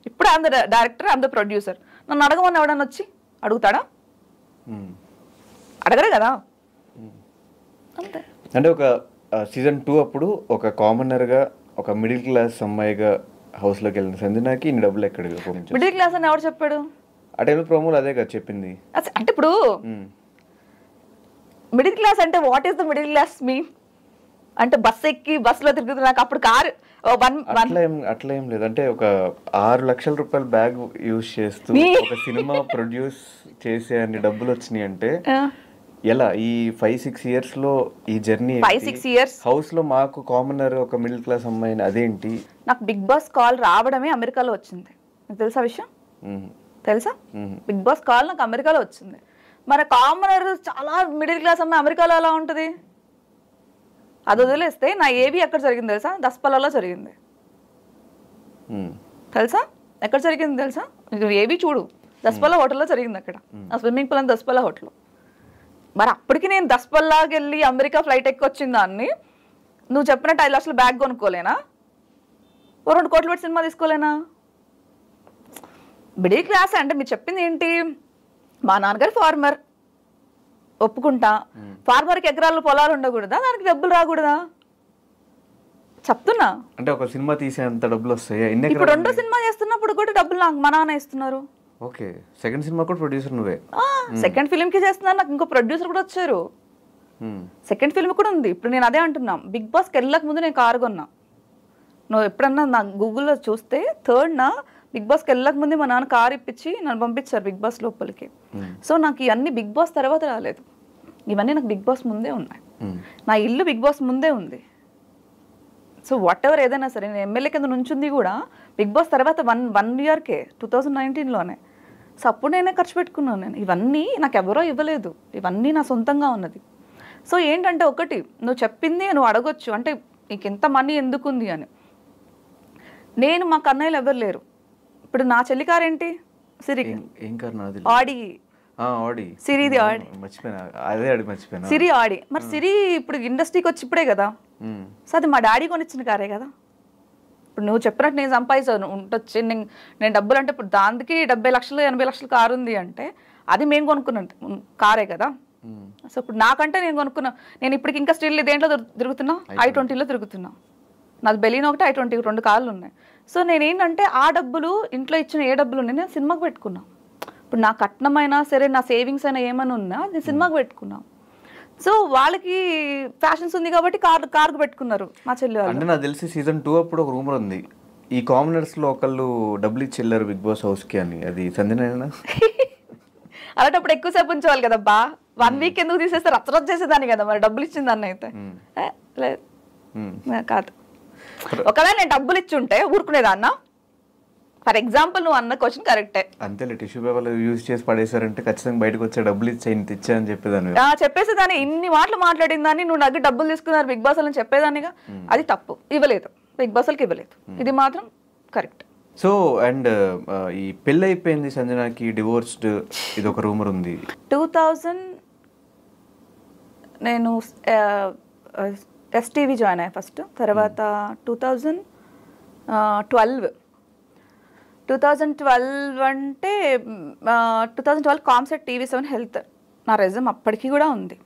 ఇప్పుడు I'm the director, I'm the producer, నన్ను అడగమని ఎవడన్నా వచ్చి అడుగుతాడా? అడగరే కదా. అంతే. అంటే ఒక సీజన్ 2 అప్పుడు ఒక కామనర్గా, ఒక మిడిల్ క్లాస్ అమ్మాయిగా హౌస్లోకి వెళ్ళిన సంజనాకి ఇన్ని డబ్బులు ఎక్కడ? మిడిల్ క్లాస్ అని ఎవరు చెప్పాడు? ఆ టైంలో ప్రోమోలు అదే కదా చెప్పింది. అంటే ఇప్పుడు మిడిల్ క్లాస్ అంటే what is the middle class mean? అంటే బస్ ఎక్కి బస్సులో తిరుగుతున్నా, అప్పుడు కారు అట్లా ఏం లేదు. అంటే ఒక 6 లక్షల రూపాయల బ్యాగ్ యూజ్ చేస్తూ ఒక సినిమా ప్రొడ్యూస్ చేసే అన్ని డబ్బులు వచ్చినాయి అంటే ఎలా? ఈ 5-6 ఇయర్స్ లో ఈ జర్నీ 5-6 ఇయర్స్ హౌస్ లో మాకు కామనర్ ఒక మిడిల్ క్లాస్ అమ్మాయిని, అదేంటి? నాకు బిగ్ బాస్ కాల్ రావడమే అమెరికాలో వచ్చింది. నీకు తెలుసా విషయం? తెలుసా? బిగ్ బాస్ కాల్ నాకు అమెరికాలో వచ్చింది. మరి కామనర్ చాలా మిడిల్ క్లాస్ అమ్మాయి అమెరికాలో ఎలా ఉంటుంది? అది వదిలేస్తే నా ఏబీ ఎక్కడ జరిగింది తెలుసా? దస్పల్లాలో జరిగింది. తెలుసా ఎక్కడ జరిగింది తెలుసా? ఏబీ చూడు, దస్పల్లా హోటల్లో జరిగింది. అక్కడ ఆ స్విమ్మింగ్ పూల్ అని దస్పల్లా హోటల్. మరి అప్పటికి నేను దస్పల్లాకి వెళ్ళి అమెరికా ఫ్లైట్ ఎక్కి వచ్చిన దాన్ని నువ్వు చెప్పినట్టు 5 లక్షల బ్యాగ్ కొనుక్కోలేనా? 2 కోట్లు పెట్టి సినిమా తీసుకోలేనా? మిడిల్ క్లాస్ అంటే మీరు చెప్పింది ఏంటి? మా నాన్నగారు ఫార్మర్, ఒప్పుకుంటా. ఫార్మర్కి ఎకరాలు పొలాలు ఉండకూడదా? దానికి డబ్బులు రాకూడదా? చెప్తున్నా. అంటే ఒక సినిమా తీసేంత డబ్బులు వస్తాయి. ఇప్పుడు 2వ సినిమా చేస్తున్నప్పుడు కూడా డబ్బులు నాకు మా నాన్న ఇస్తున్నారు. ఓకే, సెకండ్ సినిమా కూడా ప్రొడ్యూసర్ నువ్వే? సెకండ్ ఫిల్మ్ కి చేస్తున్నారు, నాకు ఇంకో ప్రొడ్యూసర్ కూడా వచ్చారు. సెకండ్ ఫిల్మ్ కూడా ఉంది. ఇప్పుడు నేను అదే అంటున్నా, బిగ్ బాస్కి వెళ్ళక ముందు నేను కారు కొన్నా. నువ్వు ఎప్పుడన్నా నా గూగుల్లో చూస్తే 3rd బిగ్ బాస్కి వెళ్ళక ముందే మా నాన్న కారు ఇప్పించి నన్ను పంపించారు బిగ్ బాస్ లోపలికి. సో నాకు ఇవన్నీ బిగ్ బాస్ తర్వాత రాలేదు, ఇవన్నీ నాకు బిగ్ బాస్ ముందే ఉన్నాయి. నా ఇల్లు బిగ్ బాస్ ముందే ఉంది. సో వాట్ ఎవర్ ఏదైనా సరే, నేను ఎమ్మెల్యే కింద నుంచింది కూడా బిగ్ బాస్ తర్వాత వన్ ఇయర్కే, 2019లోనే. సో అప్పుడు నేనే ఖర్చు పెట్టుకున్నాను. నేను ఇవన్నీ నాకు ఎవరో ఇవ్వలేదు, ఇవన్నీ నా సొంతంగా ఉన్నది. సో ఏంటంటే ఒకటి, నువ్వు చెప్పింది నువ్వు అడగొచ్చు, అంటే నీకు ఇంత మనీ ఎందుకుంది అని. నేను మా కన్నయ్యలు ఎవరు లేరు. ఇప్పుడు నా చెల్లి కారు ఏంటి? సిరి. ఆడి. సిరిది ఆడి. సిరి ఆడి. మరి సిరి ఇప్పుడు ఇండస్ట్రీకి వచ్చి ఇప్పుడే కదా. సో అది మా డాడీ కొనిచ్చిన కారే కదా. ఇప్పుడు నువ్వు చెప్పినట్టు నేను సంపాదించాను ఉండొచ్చు, నేను డబ్బులు అంటే ఇప్పుడు దానికి 70 లక్షలు 80 లక్షలు కారు ఉంది అంటే అది మేము కొనుక్కున్న కారే కదా. సో ఇప్పుడు నాకంటే నేను కొనుక్కున్నా, నేను ఇప్పటికి ఇంకా స్టిల్ దేంట్లో తిరుగుతున్నా? I20లో తిరుగుతున్నా. నాది బెలీనో ఒకటి, I20 2 కార్లు ఉన్నాయి. సో నేనేంటంటే ఆ డబ్బులు ఇంట్లో ఇచ్చిన ఏ డబ్బులు ఉన్నాయి నేను సినిమాకి పెట్టుకున్నా. ఇప్పుడు నా కట్నమైనా సరే, నా సేవింగ్స్ అయినా ఏమైనా ఉన్నా నేను సినిమాకి పెట్టుకున్నా. సో వాళ్ళకి ఫ్యాషన్స్ ఉంది కాబట్టి కార్కు పెట్టుకున్నారు మా చెల్లి వాళ్ళు. అంటే నాకు తెలిసి సీజన్ 2 అప్పుడు ఒక రూమర్ ఉంది, ఈ కామనర్స్ లో ఒకళ్ళు డబ్బులు ఇచ్చి వెళ్ళారు బిగ్ బాస్ హౌస్ కి అని. అది సంజనేనా? అలాంటప్పుడు ఎక్కువసేపు ఉంచేవాళ్ళు కదా బా. 1 వీక్ ఎందుకు తీసేస్తే రచ్చరచ్చ చేసేదాన్ని కదా మరి డబ్బులు ఇచ్చిన దాన్ని అయితే. లేదు కాదు. ఒకవేళ నేను డబ్బులు ఇచ్చి ఉంటే ఊరుకునేదాన్నా? ఫర్ ఎగ్జాంపుల్ నువ్వు అన్న క్వశ్చన్ కరెక్టే. అంతేలే, టిష్యూ పేపర్లు యూజ్ చేసి పడేసారంటే ఖచ్చితంగా బయటకు వచ్చే డబ్బులు ఇచ్చా ఇంత ఇచ్చా అని చెప్పేదాన్ని. చెప్పేసేదాన్ని, ఇన్ని మాటలు మాట్లాడిన దాన్ని నువ్వు నాకు డబ్బులు తీసుకున్నారు బిగ్ బాస్ అని చెప్పేదానిగా. అది తప్పు, ఇవ్వలేదు బిగ్ బాస్ వాళ్ళకి, ఇవ్వలేదు. ఇది మాత్రం కరెక్ట్. సో అండ్ ఈ పెళ్ళి అయిపోయింది సంజనాకి, డివోర్స్డ్, ఇది ఒక రూమర్ ఉంది. 2000 నేను STV జాయిన్ అయ్యా ఫస్ట్. తర్వాత 2012 అంటే 2012 కామ్సెట్ TV7 హెల్త్ నా రెజ్యూమ్ అప్పటికి కూడా ఉంది.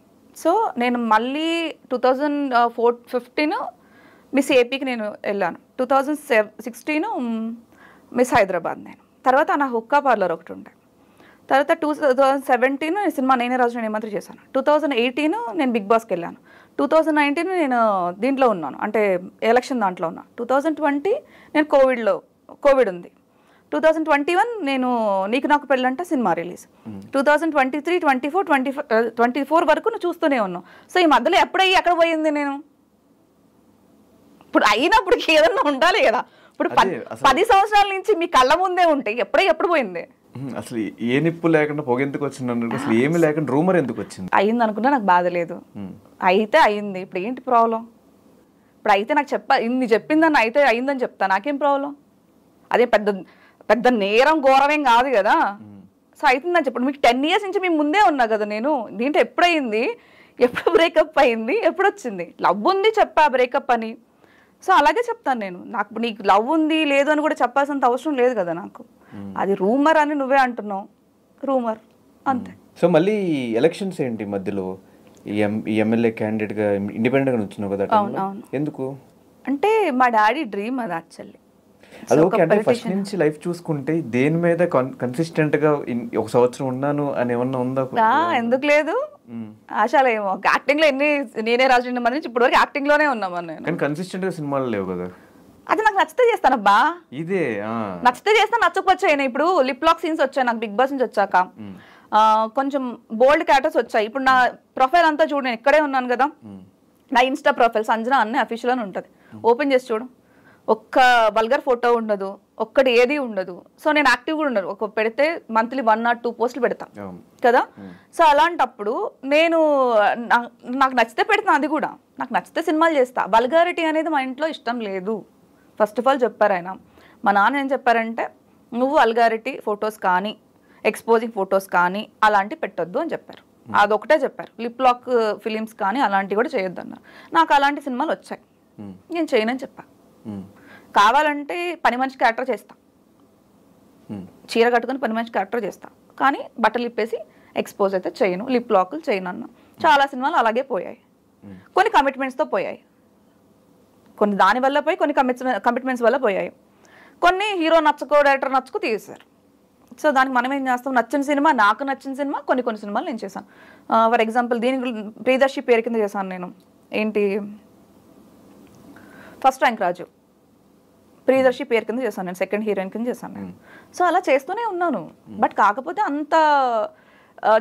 సో నేను మళ్ళీ 2015 మిస్ ఏపీకి నేను వెళ్ళాను. 2016 మిస్ హైదరాబాద్ నేను. తర్వాత నా హుక్కా పార్లర్ ఒకటి ఉండే. తర్వాత 2017 సినిమా నేనే రాజు నేను ఏమంత్రి చేశాను. 2018 నేను బిగ్ బాస్కి వెళ్ళాను. 2019 నేను దీంట్లో ఉన్నాను, అంటే ఎలక్షన్ దాంట్లో ఉన్నా. 2020 నేను కోవిడ్ ఉంది. 2021 నేను నీకు నాకు పెళ్ళంట సినిమా రిలీజ్. 2023, 24 వరకు నువ్వు చూస్తూనే ఉన్నావు. సో ఈ మధ్యలో ఎప్పుడయ్యి ఎక్కడ పోయింది నేను? ఇప్పుడు అయినప్పుడు ఏదన్నా ఉండాలి కదా. ఇప్పుడు 10 సంవత్సరాల నుంచి మీ కళ్ళ ముందే ఉంటే ఎప్పుడు పోయింది? అసలు ఏ నిప్పు లేకుండా పొగ ఎందుకు వచ్చింది, అసలు ఏమి లేకుండా రూమర్ ఎందుకు వచ్చింది? అయింది అనుకున్నా నాకు బాధ లేదు, అయితే అయింది. ఇప్పుడు ఏంటి ప్రాబ్లం? ఇప్పుడు అయితే నాకు ఇన్ని చెప్పిందని అయితే అయిందని చెప్తా, నాకేం ప్రాబ్లం? అదే పెద్ద నేరం ఘోరమేం కాదు కదా. సో అవుతుందని చెప్పండి. మీకు 10 years నుంచి మేము ముందే ఉన్నా కదా నేను. దీంట్లో ఎప్పుడయింది, ఎప్పుడు బ్రేకప్ అయింది, ఎప్పుడు వచ్చింది? లవ్ ఉంది చెప్పా బ్రేకప్ అని. సో అలాగే చెప్తాను నేను. నీకు లవ్ ఉంది లేదు అని కూడా చెప్పాల్సినంత అవసరం లేదు కదా నాకు. అది రూమర్ అని నువ్వే అంటున్నావు, రూమర్ అంతే. సో మళ్ళీ ఎలక్షన్స్ ఏంటి మధ్యలో? ఈ ఎమ్మెల్యే క్యాండిడేట్గా ఇండిపెండెంట్గా నుంచున్నావు కదా, ఎందుకు? అంటే మా డాడీ డ్రీమ్ అది యాక్చువల్లీ. అది ఓకే. అంటే ఫస్ట్ నుంచి లైఫ్ చూసుకుంటే దేని మీద కన్సిస్టెంట్ గా 1 సంవత్సరం ఉన్నాను అని ఏమన్నా ఉందా? ఎందుకు లేదు, ఆశలేమో. యాక్టింగ్ లో నేనే రాజు మంది నుంచి ఇప్పటివరకు యాక్టింగ్ లోనే ఉన్నామని నేను. కానీ కన్సిస్టెంట్ గా సినిమాలు లేవు కదా. అది నాకు నచ్చితే చేస్తానబ్బా, ఇదే నచ్చితే చేస్తాను, నచ్చకపోవచ్చు. ఇప్పుడు లిప్ లాక్ సీన్స్ వచ్చాయి నాకు బిగ్ బాస్ నుంచి వచ్చాక. కొంచెం బోల్డ్ క్యారెక్టర్స్ వచ్చాయి. ఇప్పుడు నా ప్రొఫైల్ అంతా చూడు, నేను ఇక్కడే ఉన్నాను కదా. నా ఇన్స్టా ప్రొఫైల్ సంజన అన్నీ అఫీషియల్ అని ఉంటుంది. ఓపెన్ చేసి చూడు, ఒక్క వల్గర్ ఫోటో ఉండదు, ఒక్కటి ఏది ఉండదు. సో నేను యాక్టివ్ కూడా ఉండదు. ఒక పెడితే మంత్లీ 1 or 2 పోస్టులు పెడతా కదా. సో అలాంటప్పుడు నాకు నచ్చితే పెడతాను. అది కూడా నాకు నచ్చితే సినిమాలు చేస్తా. వల్గారిటీ అనేది మా ఇంట్లో ఇష్టం లేదు. ఫస్ట్ ఆఫ్ ఆల్ చెప్పారు ఆయన. మా నాన్న ఏం చెప్పారంటే, నువ్వు వల్గారిటీ ఫొటోస్ కానీ ఎక్స్పోజింగ్ ఫొటోస్ కానీ అలాంటివి పెట్టొద్దు అని చెప్పారు. అదొకటే చెప్పారు. లిప్ లాక్ ఫిలిమ్స్ కానీ అలాంటివి కూడా చేయొద్దు అన్నారు. నాకు అలాంటి సినిమాలు వచ్చాయి, నేను చేయనని చెప్పా. కావాలంటే పని మనిషి క్యారెక్టర్ చేస్తా, చీర కట్టుకుని పని మనిషి క్యారెక్టర్ చేస్తా, కానీ బట్టలు ఇప్పేసి ఎక్స్పోజ్ అయితే చేయను, లిప్ లాక్లు చేయను అన్న. చాలా సినిమాలు అలాగే పోయాయి. కొన్ని కమిట్మెంట్స్తో పోయాయి, కొన్ని దాని వల్ల పోయి, కొన్ని కమిట్మెంట్స్ వల్ల పోయాయి. కొన్ని హీరో నచ్చకో డైరెక్టర్ నచ్చకో తీసేశారు. సో దానికి మనం ఏం చేస్తాం? నచ్చిన సినిమా, నాకు నచ్చిన సినిమా కొన్ని సినిమాలు నేను చేశాను. ఫర్ ఎగ్జాంపుల్ దీనికి ప్రియదర్శి పేరు కింద చేశాను నేను. ఏంటి, ఫస్ట్ ర్యాంక్ రాజు ప్రియదర్శి పేరు కింద చేశాను నేను, సెకండ్ హీరోయిన్ కింద చేశాను నేను. సో అలా చేస్తూనే ఉన్నాను. బట్ కాకపోతే అంత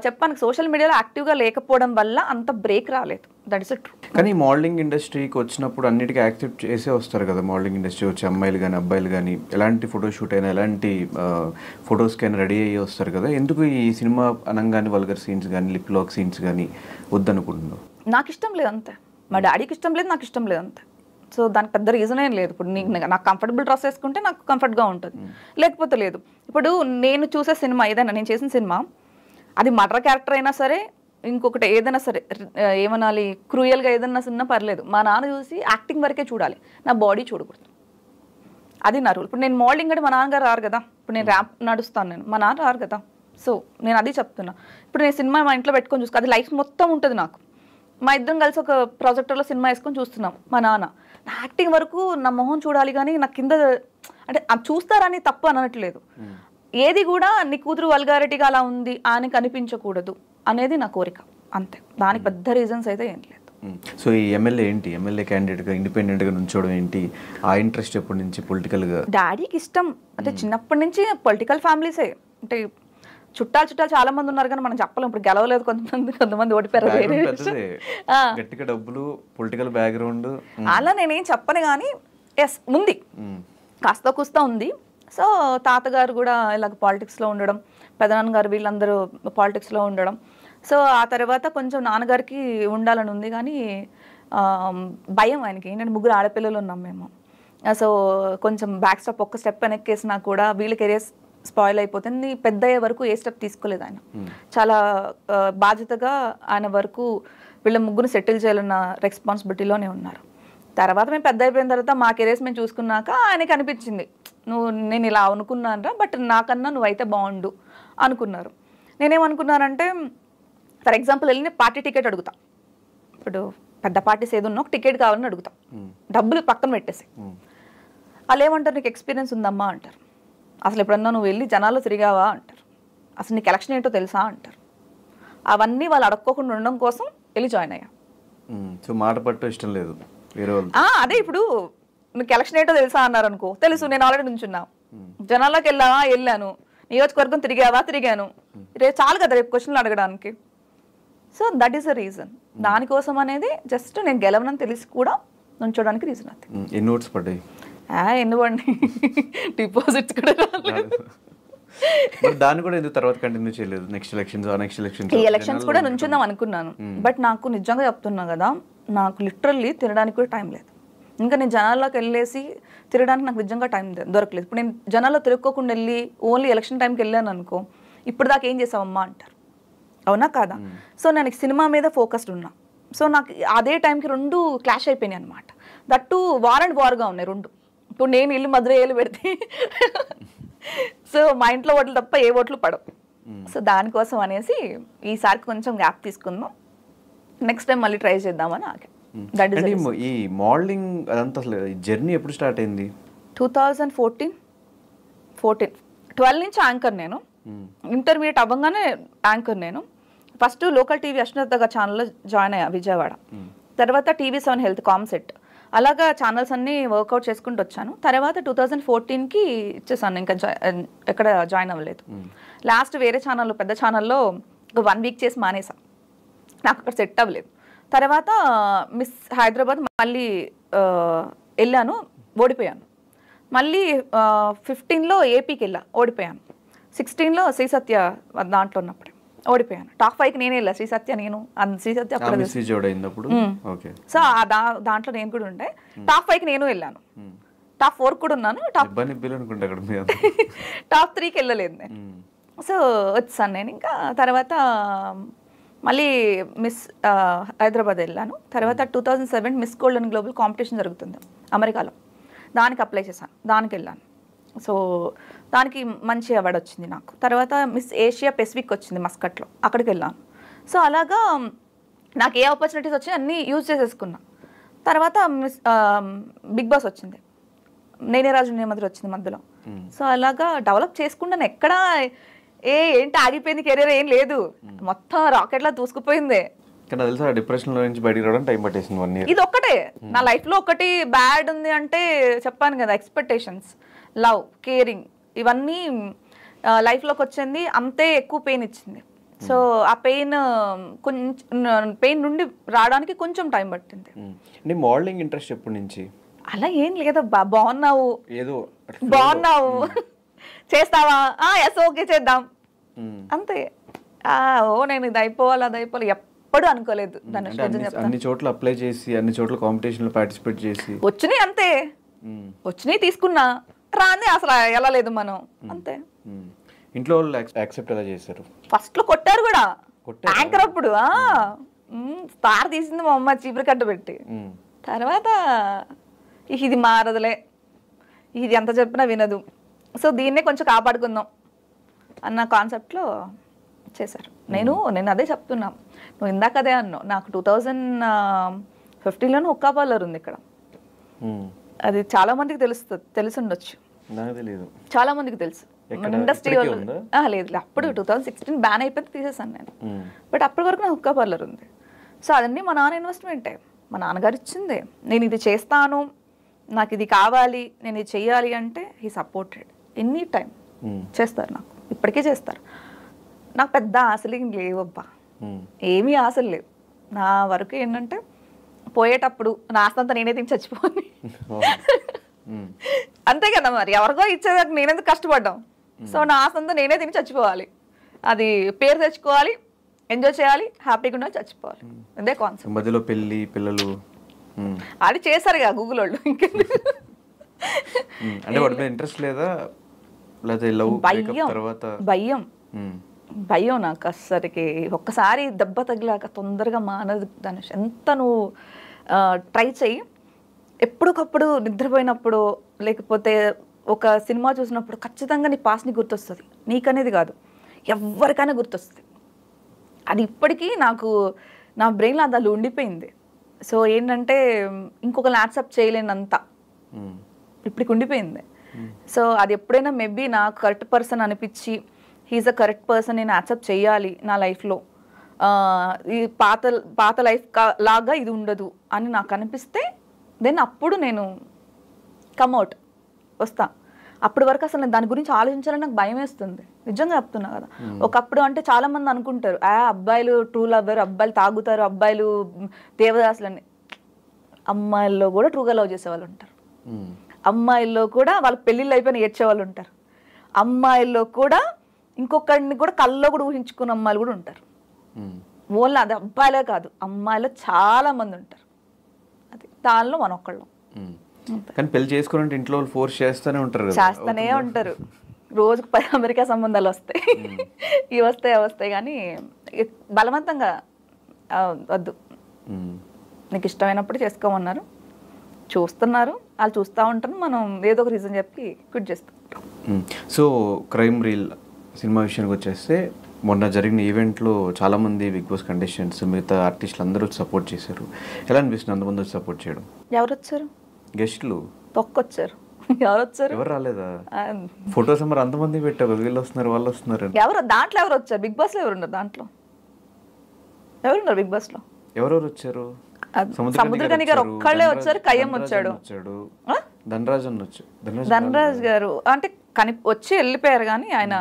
చెప్పాను, సోషల్ మీడియాలో యాక్టివ్గా లేకపోవడం వల్ల అంత బ్రేక్ రాలేదు. That is true. కానీ మోడలింగ్ ఇండస్ట్రీకి వచ్చినప్పుడు అన్నిటికీ యాక్సెప్ట్ చేసే వస్తారు కదా. మోడలింగ్ ఇండస్ట్రీ వచ్చే అమ్మాయిలు కానీ అబ్బాయిలు కానీ ఎలాంటి ఫోటోషూట్ అయినా ఎలాంటి ఫొటోస్కైనా రెడీ అయ్యి వస్తారు కదా. ఎందుకు ఈ సినిమా అనగానే వల్గర్ సీన్స్ కానీ లిప్ లాక్ సీన్స్ కానీ వద్దనుకుంటున్నావు? నాకు ఇష్టం లేదు అంతే, మా డాడీకి ఇష్టం లేదు, నాకు ఇష్టం లేదు అంతే. సో దానికి పెద్ద రీజన్ ఏం లేదు. ఇప్పుడు నాకు కంఫర్టబుల్ డ్రెస్ వేసుకుంటే నాకు కంఫర్ట్గా ఉంటుంది, లేకపోతే లేదు. ఇప్పుడు నేను చూసే సినిమా ఏదైనా, నేను చేసిన సినిమా అది మర్డర్ క్యారెక్టర్ అయినా సరే, ఇంకొకటి ఏదైనా సరే, ఏమనాలి, క్రూయల్గా ఏదైనా సినిమా పర్లేదు, మా నాన్న చూసి యాక్టింగ్ వరకే చూడాలి, నా బాడీ చూడకూడదు. అది నా రూల్. ఇప్పుడు నేను మోడలింగ్ అంటే మా నాన్నగారు రారు కదా. ఇప్పుడు నేను ర్యాంప్ నడుస్తాను, నేను మా నాన్న రారు కదా. సో నేను అది చెప్తున్నా. ఇప్పుడు నేను సినిమా మా ఇంట్లో పెట్టుకొని చూసుకో, అది లైఫ్ మొత్తం ఉంటుంది నాకు. మా ఇద్దరం కలిసి ఒక ప్రాజెక్టర్లో సినిమా వేసుకొని చూస్తున్నాం. మా నాన్న నా యాక్టింగ్ వరకు నా మొహం చూడాలి, కానీ నా కింద అంటే చూస్తారని తప్పు అనట్లేదు. ఏది కూడా నీ కూతురు వల్గారిటీగా అలా ఉంది అని కనిపించకూడదు అనేది నా కోరిక అంతే. దానికి పెద్ద రీజన్స్ అయితే ఏం లేదు. సో ఈ ఎమ్మెల్యే ఏంటి, ఎమ్మెల్యే క్యాండిడేట్గా ఇండిపెండెంట్గా నుంచోవడం ఏంటి, ఆ ఇంట్రెస్ట్ ఎప్పటి నుంచి పొలిటికల్గా? డాడీకి ఇష్టం అంటే చిన్నప్పటి నుంచి పొలిటికల్ ఫ్యామిలీసే. అంటే చుట్టాలు చాలా మంది ఉన్నారు, కానీ మనం చెప్పలేం. ఇప్పుడు గెలవలేదు కొంతమంది ఓడిపోయారు. గట్టిగా డబ్బులు, పొలిటికల్ బ్యాక్గ్రౌండ్ అలా నేనేం చెప్పను, కానీ ఎస్ ఉంది, కాస్త కూస్తా ఉంది. సో తాతగారు కూడా ఇలాగ పాలిటిక్స్లో ఉండడం, పెదనాన్న గారు వీళ్ళందరూ పాలిటిక్స్లో ఉండడం. సో ఆ తర్వాత కొంచెం నాన్నగారికి ఉండాలని ఉంది, కానీ భయం ఆయనకి. ఏంటంటే 3 ఆడపిల్లలు ఉన్నాం మేము. సో కొంచెం బ్యాక్ స్టెప్, ఒక్క స్టెప్ వెనక్కేసినా కూడా వీళ్ళ కెరియర్ స్పాయిల్ అయిపోతుంది. పెద్ద అయ్యే వరకు ఏ స్టెప్ తీసుకోలేదు ఆయన. చాలా బాధ్యతగా ఆయన వరకు వీళ్ళ 3 సెటిల్ చేయాలన్న రెస్పాన్సిబిలిటీలోనే ఉన్నారు. తర్వాత మేము పెద్ద అయిపోయిన తర్వాత మా కెరియర్స్ మేము చూసుకున్నాక ఆయనకి అనిపించింది, నేను ఇలా అనుకున్నానరా, బట్ నాకన్నా నువ్వైతే బాగుండు అనుకున్నారు. నేనేమనుకున్నానంటే, ఫర్ ఎగ్జాంపుల్ వెళ్ళి పార్టీ టికెట్ అడుగుతా. ఇప్పుడు పెద్ద పార్టీస్ ఏదో ఉన్నా ఒక టికెట్ కావాలని అడుగుతా, డబ్బులు పక్కన పెట్టేసి. వాళ్ళు ఏమంటారు, నీకు ఎక్స్పీరియన్స్ ఉందమ్మా అంటారు. అసలు ఎప్పుడన్నా నువ్వు వెళ్ళి జనాల్లో తిరిగావా అంటారు. అసలు నీకు ఎలక్షన్ ఏంటో తెలుసా అంటారు. అవన్నీ వాళ్ళు అడక్కోకుండా ఉండడం కోసం వెళ్ళి జాయిన్ అయ్యా. సో మాట పట్టు ఇష్టం లేదు వేరే వాళ్ళు. అదే ఇప్పుడు మీకు ఎలక్షన్ ఏంటో తెలుసా అన్నారు అనుకో, తెలుసు, నేను ఆల్రెడీ నుంచున్నా. జనాల్లోకి వెళ్ళాను, నియోజకవర్గం తిరిగాను, రేపు చాలు కదా రేపు క్వశ్చన్లు అడగడానికి. So that is the reason. దానికోసం అనేది జస్ట్ నేను గెలవనని తెలిసి కూడా నుంచోడానికి రీజన్ అది. ఎన్ని ఓట్స్ పడ్డాయి? ఎందుకండి డిపాజిట్స్ కూడా దాన్ని కూడా ఎందుకు తర్వాత కంటిన్యూ చేయలేదు? నెక్స్ట్ ఎలక్షన్స్ ఈ ఎలక్షన్స్ కూడా నుంచుందాం అనుకున్నాను. బట్ నాకు నిజంగా చెప్తున్నా కదా, నాకు లిటరల్లీ తినడానికి కూడా టైం లేదు. ఇంకా నేను జనాల్లోకి వెళ్ళేసి తిరగడానికి నాకు నిజంగా టైం దొరకలేదు. ఇప్పుడు నేను జనాల్లో తిరగకోకుండా వెళ్ళి ఓన్లీ ఎలక్షన్ టైంకి వెళ్ళాను అనుకో, ఇప్పుడు దాకా ఏం చేసావమ్మా అంటారు, అవునా కాదా? సో నేను సినిమా మీద ఫోకస్డ్ ఉన్నా. సో నాకు అదే టైంకి రెండు క్లాష్ అయిపోయినాయి అనమాట. దట్టు వార్ అండ్ వార్గా ఉన్నాయి రెండు. ఇప్పుడు నేను ఇల్లు మధురయ్యేలు పెడితే సో మా ఇంట్లో ఓట్లు తప్ప ఏ ఓట్లు పడవు. సో దానికోసం అనేసి ఈసారి కొంచెం గ్యాప్ తీసుకుందాం, నెక్స్ట్ టైం మళ్ళీ ట్రై చేద్దామని ఆగా. ఈ మోడలింగ్ అదంతా అసలు జర్నీ ఎప్పుడు స్టార్ట్ అయింది? 2014, 12 నుంచి యాంకర్ నేను. ఇంటర్మీడియట్ అవ్వగానే యాంకర్ నేను. ఫస్ట్ లోకల్ టీవీ అశ్వత్థ ఛానల్లో జాయిన్ అయ్యా విజయవాడ. తర్వాత TV7 హెల్త్ కామ్సెట్, అలాగా ఛానల్స్ అన్నీ వర్కౌట్ చేసుకుంటూ వచ్చాను. తర్వాత 2014కి ఇచ్చేసాను, ఇంకా ఎక్కడ జాయిన్ అవ్వలేదు. లాస్ట్ వేరే ఛానల్లో, పెద్ద ఛానల్లో 1 వీక్ చేసి మానేసా, నాకు అక్కడ సెట్ అవ్వలేదు. తర్వాత మిస్ హైదరాబాద్ మళ్ళీ వెళ్ళాను, ఓడిపోయాను. మళ్ళీ 15లో ఏపీకి వెళ్ళా, ఓడిపోయాను. 16లో శ్రీ సత్య దాంట్లో ఉన్నప్పుడు ఓడిపోయాను. టాప్ 5కి నేనే వెళ్ళా, శ్రీ సత్య నేను, శ్రీ సత్య అప్పుడు. సో దాంట్లో నేను కూడా ఉండే. టాప్ 5కి నేను వెళ్ళాను, టాప్ 4 కూడా ఉన్నాను, టాప్ 3కి వెళ్ళలేదు నేను. సో వచ్చాను నేను. ఇంకా తర్వాత మళ్ళీ మిస్ హైదరాబాద్ వెళ్ళాను. తర్వాత 2007 మిస్ గోల్డెన్ గ్లోబల్ కాంపిటీషన్ జరుగుతుంది అమెరికాలో, దానికి అప్లై చేశాను, దానికి వెళ్ళాను. సో దానికి మంచి అవార్డు వచ్చింది నాకు. తర్వాత మిస్ ఏషియా పెసిఫిక్ వచ్చింది మస్కట్లో, అక్కడికి వెళ్ళాను. సో అలాగా నాకు ఏ ఆపర్చునిటీస్ వచ్చాయి అన్నీ యూజ్ చేసేసుకున్నా. తర్వాత బిగ్ బాస్ వచ్చింది, నేనే రాజు నేమదురు వచ్చింది మధ్యలో. సో అలాగా డెవలప్ చేసుకుంటాను. ఎక్కడా ఏంటి ఆగిపోయింది కెరీర్ ఏం లేదు, మొత్తం రాకెట్లా దూసుకుపోయింది. ఇది ఒక్కటే నా లైఫ్ లో ఒకటి బ్యాడ్ ఉంది అంటే చెప్పాను కదా, ఎక్స్పెక్టేషన్స్, లవ్, కేరింగ్, ఇవన్నీ లైఫ్లోకి వచ్చింది, అంతే ఎక్కువ పెయిన్ ఇచ్చింది. సో ఆ పెయిన్ నుండి రావడానికి కొంచెం టైం పట్టింది. మోడలింగ్ ఇంట్రెస్ట్ ఎప్పటి నుంచి? అలా ఏం లేదబ్బా, బాగున్నావు చేస్తావా, ఎస్ ఓకే చేద్దాం అంతే. నేను ఇది అయిపోవాలి ఎప్పుడు అనుకోలేదు. అన్ని చోట్ల అప్లై చేసి అన్ని చోట్ల కాంపిటీషన్ లో పార్టిసిపేట్ చేసి వచ్చినాయి అంతే, వచ్చినాయి తీసుకున్నా, రాని అసలు వెళ్ళలేదు మనం అంతే. ఇంట్లో వాళ్ళు యాక్సెప్ట్ ఎలా చేశారు? ఫస్ట్ లో కొట్టారు కూడా, యాంకర్ అప్పుడు స్టార్ తీసింది మా అమ్మ చీపురు కట్ట పెట్టి. తర్వాత ఇది మారదులే, ఇది ఎంత చెప్పినా వినదు, సో దీన్నే కొంచెం కాపాడుకుందాం అన్న కాన్సెప్ట్లో చేశారు. నేను అదే చెప్తున్నా, నువ్వు ఇందాక అదే అన్నావు, నాకు 2015లోనే హుక్కా పార్లర్ ఉంది ఇక్కడ. అది చాలా మందికి తెలుసుండొచ్చు, చాలా మందికి తెలుసు. ఇండస్ట్రీ లేదు, అప్పుడు 2016 బ్యాన్ అయిపోతే తీసేసాను నేను. బట్ అప్పటి వరకు నా హుక్కా పార్లర్ ఉంది. సో అదన్నీ మా నాన్న ఇన్వెస్ట్మెంటే, మా నాన్నగారు ఇచ్చిందే. నేను ఇది చేస్తాను, నాకు ఇది కావాలి, నేను ఇది చెయ్యాలి అంటే హీ సపోర్టెడ్ ఎనీ టైం. చేస్తారు, నాకు ఇప్పటికే చేస్తారు. నాకు పెద్ద ఆశలు ఏం లేవబ్బా, ఏమీ ఆశలు లేవు. నా వరకు ఏంటంటే పోయేటప్పుడు నా ఆస్తంతా నేనే తిని చచ్చిపోని, అంతే కదా మరి, ఎవరికో ఇచ్చేదాకా నేనెందుకు కష్టపడ్డాం. సో నా ఆస్తంతా నేనే తిని చచ్చిపోవాలి, అది పేరు తెచ్చుకోవాలి, ఎంజాయ్ చేయాలి, హ్యాపీగా ఉండాలి, చచ్చిపోవాలి, అదే కాన్సెప్ట్. మధ్యలో పెళ్లి పిల్లలు అది చేశారు కదా గూగుల్ వాళ్ళు. ఇంట్రెస్ట్ లేదా? భయం నాకు అస్సరికి. ఒక్కసారి దెబ్బ తగిలాక తొందరగా మానదు ధనుష్. ఎంత నువ్వు ట్రై చెయ్యి, ఎప్పటికప్పుడు నిద్రపోయినప్పుడు లేకపోతే ఒక సినిమా చూసినప్పుడు ఖచ్చితంగా నీ పాస్ నీకు గుర్తొస్తుంది. నీకనేది కాదు, ఎవరికైనా గుర్తొస్తుంది. అది ఇప్పటికీ నాకు నా బ్రెయిన్లో అది ఉండిపోయింది. సో ఏంటంటే ఇంకొకరిని యాక్సెప్ట్ చేయలేనంత ఇప్పటికి ఉండిపోయింది. సో అది ఎప్పుడైనా మేబీ నాకు కరెక్ట్ పర్సన్ అనిపించి హీఈస్ అ కరెక్ట్ పర్సన్, నేను యాక్సెప్ట్ చేయాలి నా లైఫ్లో ఈ పాత పాత లైఫ్ లాగా ఇది ఉండదు అని నాకు అనిపిస్తే దెన్ అప్పుడు నేను కమ్అవుట్ వస్తా. అప్పటి వరకు అసలు నేను దాని గురించి ఆలోచించాలని నాకు భయం వేస్తుంది, నిజంగా చెప్తున్నా కదా. ఒకప్పుడు అంటే చాలా మంది అనుకుంటారు అబ్బాయిలు ట్రూ లవర్, అబ్బాయిలు తాగుతారు, అబ్బాయిలు దేవదాసులని. అమ్మాయిల్లో కూడా ట్రూగా లవ్ చేసేవాళ్ళు ఉంటారు, అమ్మాయిల్లో కూడా వాళ్ళ పెళ్ళిళ్ళు అయిపోయిన ఏడ్చేవాళ్ళు ఉంటారు, అమ్మాయిల్లో కూడా ఇంకొకరిని కూడా కళ్ళలో కూడా ఊహించుకున్న అమ్మాయిలు కూడా ఉంటారు. ఓన్లీ అది అబ్బాయిలే కాదు, అమ్మాయిలో చాలా మంది ఉంటారు. అది దానిలో మనం ఒక్కళ్ళం. కానీ పెళ్లి చేసుకోవాలంటే ఇంట్లో వాళ్ళు ఫోర్స్ చేస్తూనే ఉంటారు, చేస్తూనే ఉంటారు. రోజుకు 10 అమెరికా సంబంధాలు వస్తాయి, ఇవి వస్తాయి అవి వస్తాయి, కానీ బలవంతంగా వద్దు, నీకు ఇష్టమైనప్పుడు చేసుకోమన్నారు, చూస్తున్నారు, వాళ్ళు చూస్తూ ఉంటారు, మనం ఏదో ఒక రీజన్ చెప్పి క్విట్ చేస్తూ ఉంటాం. సో క్రైమ్ రీల్ సినిమా విషయానికి వచ్చేస్తే మొన్న జరిగిన ఈవెంట్లో చాలామంది బిగ్ బాస్ కంటెస్టెంట్స్ మిగతా ఆర్టిస్టులు అందరూ సపోర్ట్ చేశారు. ఎలా అనిపిస్తుంది అంతమంది వచ్చి సపోర్ట్ చేయడం? ఎవరు వచ్చారు? గెస్ట్లు తొక్కొచ్చారు. ఎవరు వచ్చారు? ఎవరు రాలేదా? ఫొటోస్ మరి అంతమంది పెట్టారు, వీళ్ళు వస్తున్నారు వాళ్ళు వస్తున్నారు. ఎవరు దాంట్లో ఎవరు వచ్చారు? బిగ్ బాస్ లో ఎవరు ఉన్నారు? దాంట్లో ఎవరున్నారు బిగ్ బాస్ లో? ఎవరెవరు వచ్చారు? సముద్రకని గారు ఒక్కళ్ళే వచ్చారు, కయ్యం వచ్చాడు, ధనరాజ్ గారు అంటే వచ్చి వెళ్ళిపోయారు. కానీ ఆయన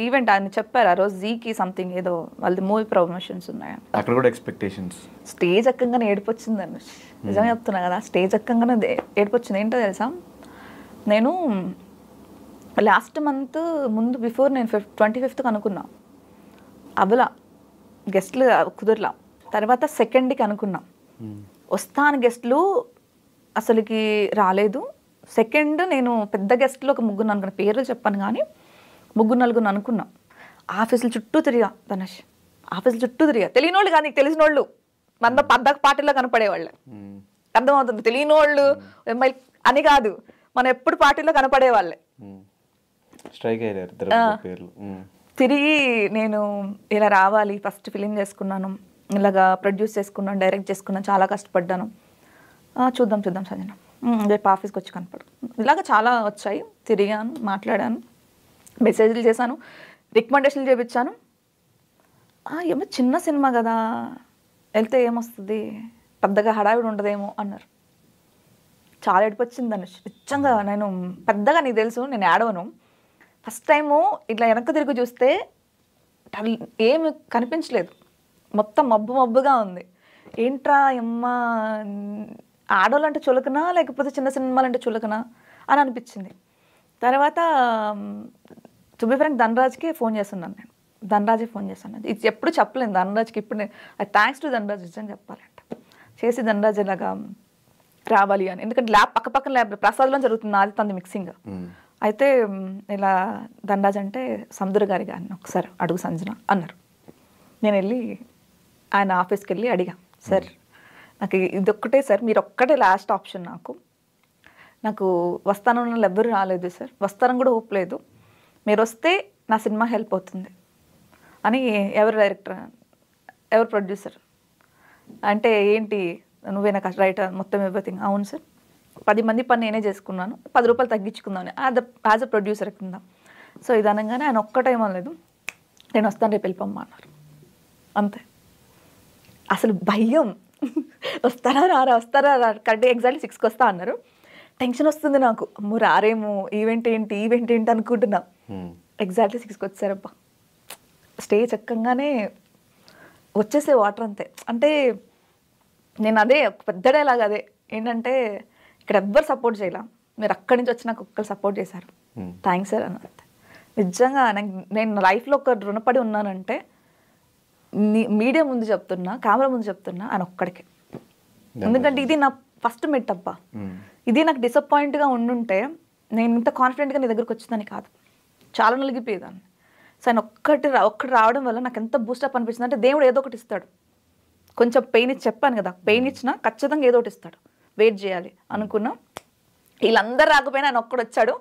ఈవెంట్ ఆయన చెప్పారు ఆ రోజు జీకి సంథింగ్ ఏదో వాళ్ళది మూవీ ప్రమోషన్స్ ఉన్నాయి, అక్కడ కూడా ఎక్స్పెక్టేషన్స్. స్టేజ్ ఎక్కంగానే ఏడిపొచ్చింది అని నిజంగా చెప్తున్నా కదా. స్టేజ్ ఎక్కంగానే ఏడిపొచ్చింది. ఏంటో తెలుసా, నేను లాస్ట్ మంత్ ముందు బిఫోర్ నేను 25th అనుకున్నా, అవలా గెస్ట్లు కుదరలా. తర్వాత 2nd అనుకున్నాం, వస్తాను గెస్ట్లు అసలుకి రాలేదు. 2nd నేను పెద్ద గెస్ట్లో ఒక 3 అనుకున్నా, పేర్లు చెప్పాను కానీ 3-4 అనుకున్నా. ఆఫీసులు చుట్టూ తిరిగా ధనుష్, ఆఫీసులు చుట్టూ తిరిగా. తెలియని వాళ్ళు కానీ నీకు తెలిసిన వాళ్ళు మన పెద్ద పార్టీలో కనపడేవాళ్ళు, అర్థమవుతుంది. తెలియని వాళ్ళు ఎంఐ అని కాదు, మనం ఎప్పుడు పార్టీలో కనపడేవాళ్ళే. తిరిగి నేను ఇలా రావాలి, ఫస్ట్ ఫిలిం చేసుకున్నాను, ఇలాగా ప్రొడ్యూస్ చేసుకున్నాను, డైరెక్ట్ చేసుకున్నాను, చాలా కష్టపడ్డాను, చూద్దాం సంజన, రేపు ఆఫీస్కి వచ్చి కనపడు. ఇలాగ చాలా వచ్చాయి. తిరిగాను, మాట్లాడాను, మెసేజ్లు చేశాను, రికమెండేషన్లు చేయించాను. ఏమో చిన్న సినిమా కదా, వెళ్తే ఏమొస్తుంది, పెద్దగా హడావిడి ఉండదేమో అన్నారు. చాలా ఏడిపొచ్చింది ధనుష్ నిజంగా. నేను పెద్దగా నీకు తెలుసు నేను ఏడవను. ఫస్ట్ టైము ఇట్లా వెనక్కి తిరిగి చూస్తే ఏమి కనిపించలేదు, మొత్తం మబ్బుగా ఉంది. ఏంట్రా అమ్మ, ఆడవాళ్ళంటే చులకనా లేకపోతే చిన్న సినిమాలంటే చులకనా అని అనిపించింది. తర్వాత టు బి ఫ్రాంక్ ధనరాజ్కి ఫోన్ చేస్తున్నాను నేను, ధనరాజే ఫోన్ చేశాను. ఇది ఎప్పుడు చెప్పలేను ధనరాజ్కి, ఇప్పుడు నేను థ్యాంక్స్ టు ధనరాజ్ అని చెప్పాలంట. చేసి ధనరాజ్ ఇలాగా రావాలి అని, ఎందుకంటే ల్యాబ్ పక్కన ల్యాబ్ ప్రసాద్లో జరుగుతుంది, నాది తనది మిక్సింగ్. అయితే ఇలా ధనరాజ్ అంటే సముద్ర గారి గారిని ఒకసారి అడుగు సంజన అన్నారు. నేను వెళ్ళి ఆయన ఆఫీస్కి వెళ్ళి అడిగా, సార్ నాకు ఇదొక్కటే సార్, మీరు ఒక్కటే లాస్ట్ ఆప్షన్, నాకు వస్తానన్న వాళ్ళు ఎవ్వరు రాలేదు సార్, వస్తానని కూడా హోప్ లేదు, మీరు వస్తే నా సినిమా హెల్ప్ అవుతుంది అని. ఎవరు డైరెక్టర్, ఎవరు ప్రొడ్యూసర్ అంటే, ఏంటి నువ్వే నాకు రైటర్ మొత్తం ఎవ్రీథింగ్. అవును సార్, 10 మంది పని నేనే చేసుకున్నాను, 10 రూపాయలు తగ్గించుకుందామని యాజ్ అ ప్రొడ్యూసర్ కింద. సో ఇది అనగానే ఆయన ఒక్కటేమో లేదు, నేను వస్తాను రేపు వెళ్ళిపోమ్మా అన్నారు. అంతే, అసలు భయం, వస్తారా వస్తారా కరెక్ట్ ఎగ్జాక్ట్లీ 6కి వస్తా అన్నారు. టెన్షన్ వస్తుంది నాకు, అమ్మో రారేమో, ఈవెంట్ ఏంటి అనుకుంటున్నా. ఎగ్జాక్ట్లీ 6కి వచ్చారబ్బా. స్టేజ్ ఎక్కంగానే వచ్చేసే వాటర్ అంతే. అంటే నేను అదే ఒక పెద్ద డైలాగ్ అదే ఏంటంటే, ఇక్కడ ఎవ్వరు సపోర్ట్ చేయలే, మీరు అక్కడి నుంచి వచ్చి నాకు ఒక్కరు సపోర్ట్ చేశారు, థ్యాంక్స్ సార్ అని. అంతే, నిజంగా నేను లైఫ్లో ఒక రుణపడి ఉన్నానంటే మీడియా ముందు చెప్తున్నా, కెమెరా ముందు చెప్తున్నా ఆయన ఒక్కడికే. ఎందుకంటే ఇది నా ఫస్ట్ మెట్ అబ్బా. ఇది నాకు డిసప్పాయింట్గా ఉండుంటే నేను ఇంత కాన్ఫిడెంట్గా నీ దగ్గరకు వచ్చేదాన్ని కాదు, చాలా నలిగిపోయేదాన్ని. సో ఆయన ఒక్కటి రావడం వల్ల నాకు ఎంత బూస్టప్ అనిపిస్తుంది అంటే, దేవుడు ఏదో ఒకటి ఇస్తాడు. కొంచెం పెయిన్ ఇచ్చి చెప్పాను కదా, పెయిన్ ఇచ్చినా ఖచ్చితంగా ఏదో ఒకటి ఇస్తాడు, వెయిట్ చేయాలి అనుకున్నా. వీళ్ళందరూ రాకపోయినా ఆయన ఒక్కడు వచ్చాడు,